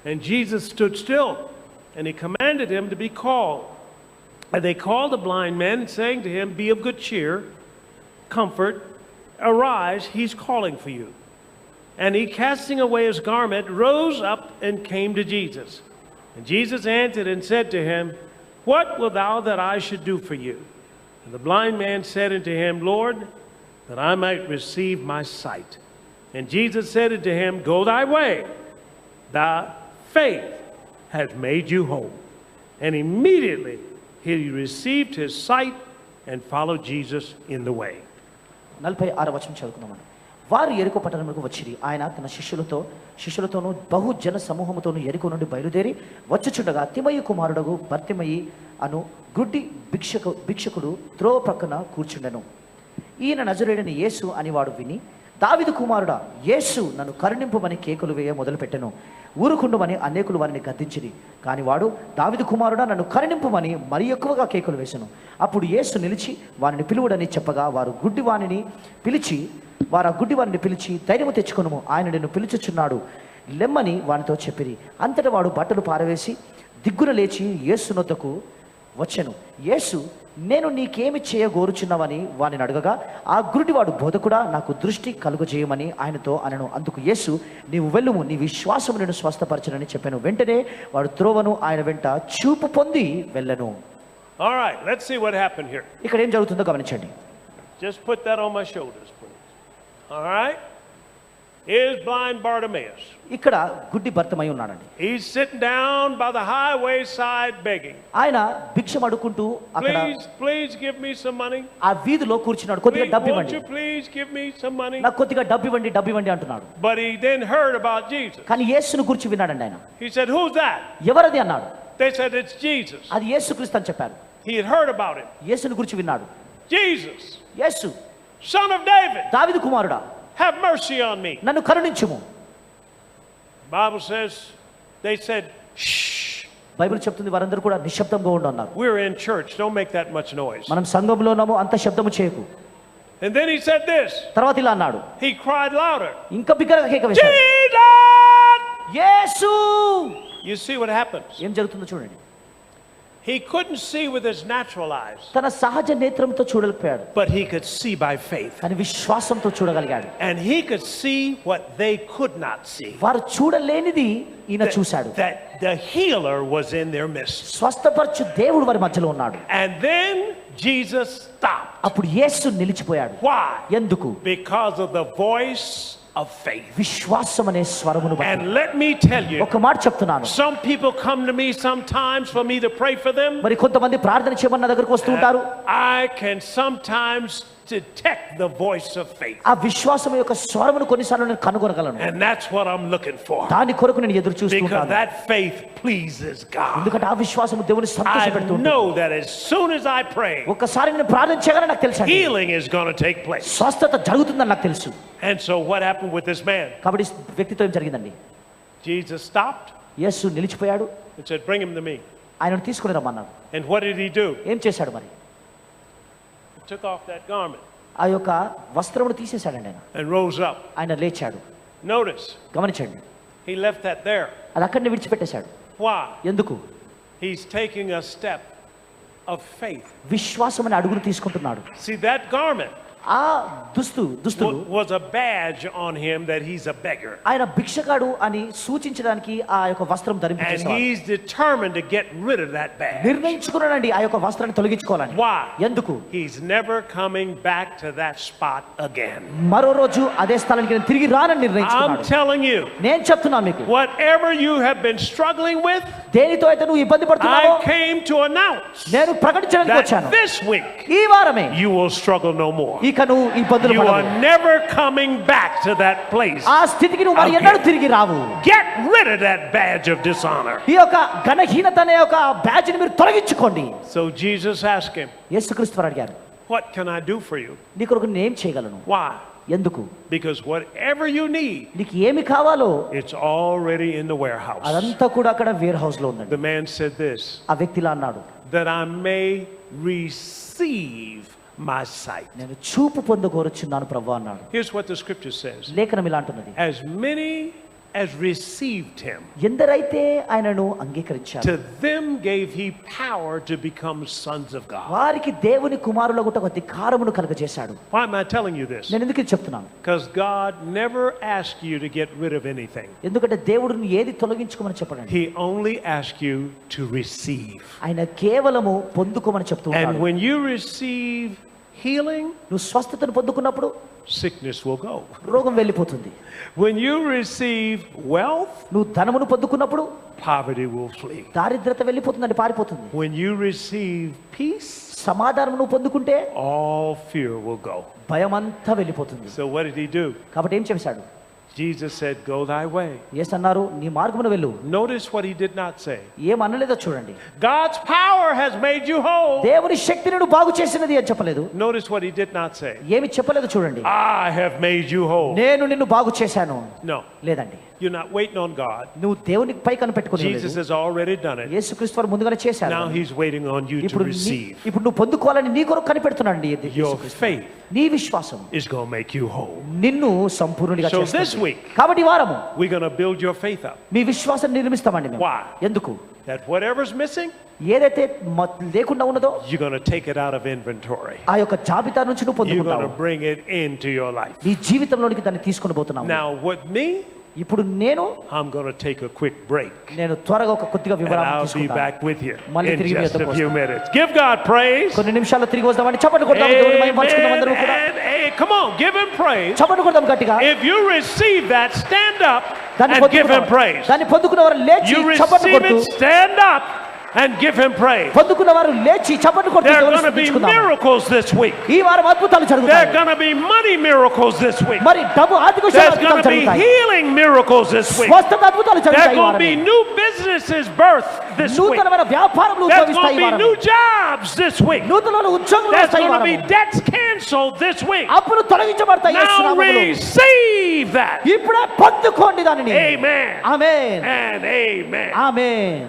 And Jesus stood still, and he commanded him to be called. And they called the blind man, saying to him, "Be of good cheer, comfort, arise, he's calling for you." And he, casting away his garment, rose up and came to Jesus. And Jesus answered and said to him, "What wilt thou that I should do for you?" And the blind man said unto him, "Lord, that I might receive my sight." And Jesus said unto him, "Go thy way, thy faith has made you whole." And immediately he received his sight and followed Jesus in the way. 46వ వచనం చదువుకుందాం. వారు యెరికో పట్టణమునకు వచ్చిరి. ఆయన తన శిష్యులతోనూ బహు జన సమూహముతోనూ యెరికో నుండి బయలుదేరి వచ్చుచుండగా తిమయి కుమారుడగు బర్తిమయి అను గుడ్డి భిక్షకుడు త్రోవ ప్రక్కన కూర్చుండెను. ఈయన నజరేయుడైన యేసు అని వాడు విని, "దావీదు కుమారుడా, యేసు, నన్ను కరుణింపుమని కేకలు వేయ మొదలుపెట్టెను. ఊరుకుండుమని అనేకులు వారిని గద్దించిరి. కానీ వాడు, "దావీదు కుమారుడా, నన్ను కరుణింపుమని మరి ఎక్కువగా కేకలు వేసెను." అప్పుడు యేసు నిలిచి వారిని పిలువుడని చెప్పగా వారు ఆ గుడ్డివారిని పిలిచి, "ధైర్యము తెచ్చుకొనుము, ఆయన నిన్ను పిలుచుచున్నాడు, లెమ్మని వానితో చెప్పిరి." అంతటా వాడు బట్టలు పారవేసి దిగ్గున లేచి యేసు నొద్దకు వచ్చెను. యేసు, "నేను నీకేమి చేయగోరుచున్నావని వానిని అడగగా, ఆ గురుడివాడు, "బోధకుడా, నాకు దృష్టి కలుగజేయమని ఆయనతో అనెను." అందుకు యేసు, "నీవు వెళ్ళుము, నీ విశ్వాసము నిన్ను స్వస్థపరచునని చెప్పాను." వెంటనే వాడు త్రోవను ఆయన వెంట చూపు పొంది వెళ్ళెను. All right, let's see what happened here. ఇక్కడ ఏం జరుగుతుందో గమనించండి. Just put that on my shoulders, please. All right? Here's blind Bartimaeus. ఇక్కడ గుడ్డి భర్తమై ఉన్నాడండి. He's sitting down by the highway side begging. ఆయన భిక్షం అడుక్కుంటూ అక్కడ, Please give me some money. ఆ వీధిలో కూర్చున్నాడు. కొద్దిగా డబ్బు Won't ఇవ్వండి, you please give me some money? నాకు కొద్దిగా డబ్బు ఇవ్వండి అంటున్నాడు. But he then heard about Jesus. కానీ యేసును గురించి విన్నాడండి ఆయన. He said, "Who's that?" ఎవరది అన్నాడు. They said, "It's Jesus." అది యేసుక్రీస్తు అని చెప్పారు. He had heard about him. యేసును గురించి విన్నాడు. "Jesus, Yesu, Son of David, దావీదు కుమారుడా, have mercy on me." నన్ను కరుణించుము. Bible says, they said, "Shh. Bible చెప్తుంది వారందరూ కూడా నిశ్శబ్దంగా ఉండు అన్నారు. We're in church. Don't make that much noise." మనం సంఘంలో ఉన్నాము, అంత శబ్దము చేయకు. And then he said this. తర్వాత ఇలా అన్నాడు. He cried louder, ఇంకా బిగ్గరగా కేక వేశాడు. "Jesus!" Yesu! You see what happens? ఏం జరుగుతుందో చూడండి. He couldn't see with his natural eyes, తన సహజ నేత్రంతో చూడలేకపోయాడు, but he could see by faith. కానీ విశ్వాసంతో చూడగలిగాడు. And he could see what they could not see. వారు చూడలేనిది ఈయన చూశాడు. That the healer was in their midst. స్వస్థపరచు దేవుడు వారి మధ్యలో ఉన్నాడు. And then Jesus stopped. అప్పుడు యేసు నిలిచిపోయాడు. Why? ఎందుకు? Because of the voice of faith. విశ్వాసం అనే స్వరమును బట్టి. And let me tell you, ఒక మాట చెప్తున్నాను. some people come to me sometimes for me to pray for them. మరి కొంతమంది ప్రార్థన చేయమని నా దగ్గరకు వస్తూ ఉంటారు. I can sometimes detect the voice of faith. ఆ విశ్వాసం యొక్క స్వరమును కొన్నిసార్లు నేను కనుగొనగలను. And that's what I'm looking for. దాని కొరకు నేను ఎదురు చూస్తూ Because ఉంటాను. that faith pleases God. ఎందుకంటే ఆ విశ్వాసం దేవుని I సంతోషపెడుతుంది. know that as soon as I pray, ఒకసారి నేను ప్రార్థన చేయగానే నాకు తెలుసు healing is going to take place. స్వస్థత జరుగుతుందని నాకు తెలుసు. And so what happened with this man? కాబట్టి ఈ వ్యక్తితో ఏం జరిగిందండి? Jesus stopped Yesu నిలిచిపోయాడు. and said, "Bring him to me." ఆయనను తీసుకుని రమ్మన్నాడు. And what did he do? ఏం చేశాడు మరి? He took off that garment ఆ యొక్క వస్త్రమును తీసేశాడండి ఆయన. and rose up. ఆయన లేచాడు. Notice, గమనించండి, he left that there. అది అక్కడనే విడిచిపెట్టేశాడు. Why? ఎందుకు? He's taking a step of faith. విశ్వాసం అనే అడుగును తీసుకుంటున్నాడు. See, that garment ఆ దుస్తులు was a badge on him that he's a beggar. ఆయన భిక్షగాడు అని సూచించడానికి ఆ యొక్క వస్త్రం And ధరింపజేసేవాడు. he's determined to get rid of that badge. నిర్ణయించుకున్నాడండి ఆ యొక్క వస్త్రాన్ని తొలగించుకోవాలని. Why? ఎందుకు? He's never coming back to that spot again. మరో రోజు అదే స్థలానికి నేను తిరిగి రానని I'm నిర్ణయించుకున్నాడు. telling you, నేను చెప్తున్నాను మీకు, whatever you have been struggling with, దేనితో అయితే నువ్వు ఇబ్బంది పడుతున్నావో I came to announce నేను ప్రకటించడానికి that వచ్చాను. this week ఈ వారమే you will struggle no more. ఇక నువ్వు ఇబ్బందులు You are పడవు. never coming back to that place. ఆ స్థితికి నువ్వు మరి ఎన్నడూ తిరిగి రావు. Get rid of that badge of dishonor. ఈ యొక్క ఘనహీనత అనే యొక్క బ్యాడ్జిని మీరు తొలగించుకోండి. So Jesus asked him, యేసుక్రీస్తు వారు అడిగారు, "What can I do for you?" నీ కొరకు నేను ఏం చేయగలను? Why? ఎందుకు? Because whatever you need, నీకు ఏమి కావాలో it's already in the warehouse. అదంతా కూడా అక్కడ వేర్ హౌస్ లో ఉందండి. The man said this, ఆ వ్యక్తి ఇలా అన్నాడు, that I may receive my sight. నేను చూపు పొందగోరుచున్నాను ప్రభువా అన్నాడు. Here's what the scripture says. లేఖనం ఇలా అంటున్నది, As many as received him, ఎందరైతే ఆయనను అంగీకరించారు to them gave he power to become sons of God. వారికి దేవుని కుమారులగుట అధికారమును కలుగజేశాడు. Why am I telling you this? నేను ఎందుకు ఇది చెప్తున్నాను? Because God never asked you to get rid of anything. ఎందుకంటే దేవుడిని ఏది తొలగించుకోమని చెప్పడండి. He only asked you to receive. ఆయన కేవలము పొందుకోమని చెప్తూ And ఉన్నాడు. when you receive healing, నువ్వు స్వస్థతను పొందుకున్నప్పుడు sickness will go. రోగం వెళ్ళిపోతుంది. When you receive wealth, నువ్వు ధనమును పొందుకున్నప్పుడు poverty will flee. దారిద్రత వెళ్ళిపోతుందండి, పారిపోతుంది. When you receive peace, సమాధానం నువ్వు పొందుకుంటే all fear will go. భయమంతా వెళ్ళిపోతుంది. So what did he do? కాబట్టి ఏం చేశాడు? Jesus said, go thy way. యేసు అన్నారు, నీ మార్గమున వెళ్ళు. Notice what he did not say. ఏం అనలేదో చూడండి. God's power has made you whole. దేవుని శక్తి నిన్ను బాగు చేసినది అని చెప్పలేదు. Notice what he did not say. ఏమి చెప్పలేదు చూడండి. I have made you whole. నేను నిన్ను బాగు చేశాను. No. లేదండి. You're not waiting on God. నువ్వు దేవునికి పై కనిపెట్టుకుని Jesus has already done it. యేసుక్రీస్తు వారు ముందుగానే చేశారు. Now he's waiting on you to ఇప్పుడు receive. ఇప్పుడు నువ్వు పొందుకోవాలని నీ కొరకు కనిపెడుతున్నాడు. Your faith నీ విశ్వాసం is going to make you whole. నిన్ను సంపూర్ణుడిగా So చేస్తుంది. this week, కాబట్టి ఈ వారము we're going to build your faith up. మీ విశ్వాసం నిర్మిస్తామండి మేము. Why? ఎందుకు? That whatever's missing, ఏదైతే లేకుండా ఉన్నదో you're going to take it out of inventory. ఆ యొక్క జాబితా నుంచి నువ్వు You're going పొందుకుంటావు. to bring it into your life. నీ జీవితంలోనికి దాన్ని తీసుకొని పోతున్నావు. Now with me, ఇప్పుడు నేను I'm going to take a quick break. త్వరగా ఒక కొద్దిగా And వివరాలు I'll be తీసుకుంటాను. back with you మళ్ళీ in తిరిగి మీ just a వద్దకు few minutes. Give God praise. కొన్ని నిమిషాల్లో తిరిగి వస్తామని చప్పట్లు కొడదాం. దేవుని మహిమపరచుకుందాం అందరూ కూడా. Amen. Come on, give him praise. చప్పట్లు కొడదాం గట్టిగా. If you receive that, stand up దాన్ని and give him praise. దాన్ని పొందుకున్న వారు లేచి You చప్పట్లు receive కొడుతూ, it, stand up and give him praise. పొందుకున్న వారు లేచి చప్పట్లు కొడుతూ There are దేవుని going to be స్తుతించుకుందాం. miracles this week. ఈ వారం అద్భుతాలు There are జరుగుతాయి. going to be money miracles this week. మరి డబ్బు ఆర్థిక విషయాలు There's అద్భుతాలు going to be జరుగుతాయి. healing miracles this week. స్వస్థత అద్భుతాలు There's జరుగుతాయి ఈ going to be వారం. new businesses birthed this week. నూతనమైన వ్యాపారములు There's ఉద్భవిస్తాయి going ఈ to be వారం. new jobs this week. నూతనమైన ఉద్యోగాలు There's వస్తాయి ఈ going to వారం. be debts canceled this week. అప్పులు తొలగించబడతాయి యేసు Now నామములో. receive that. ఇప్పుడే పొందుకోండి దానిని. Amen amen. and amen. Amen.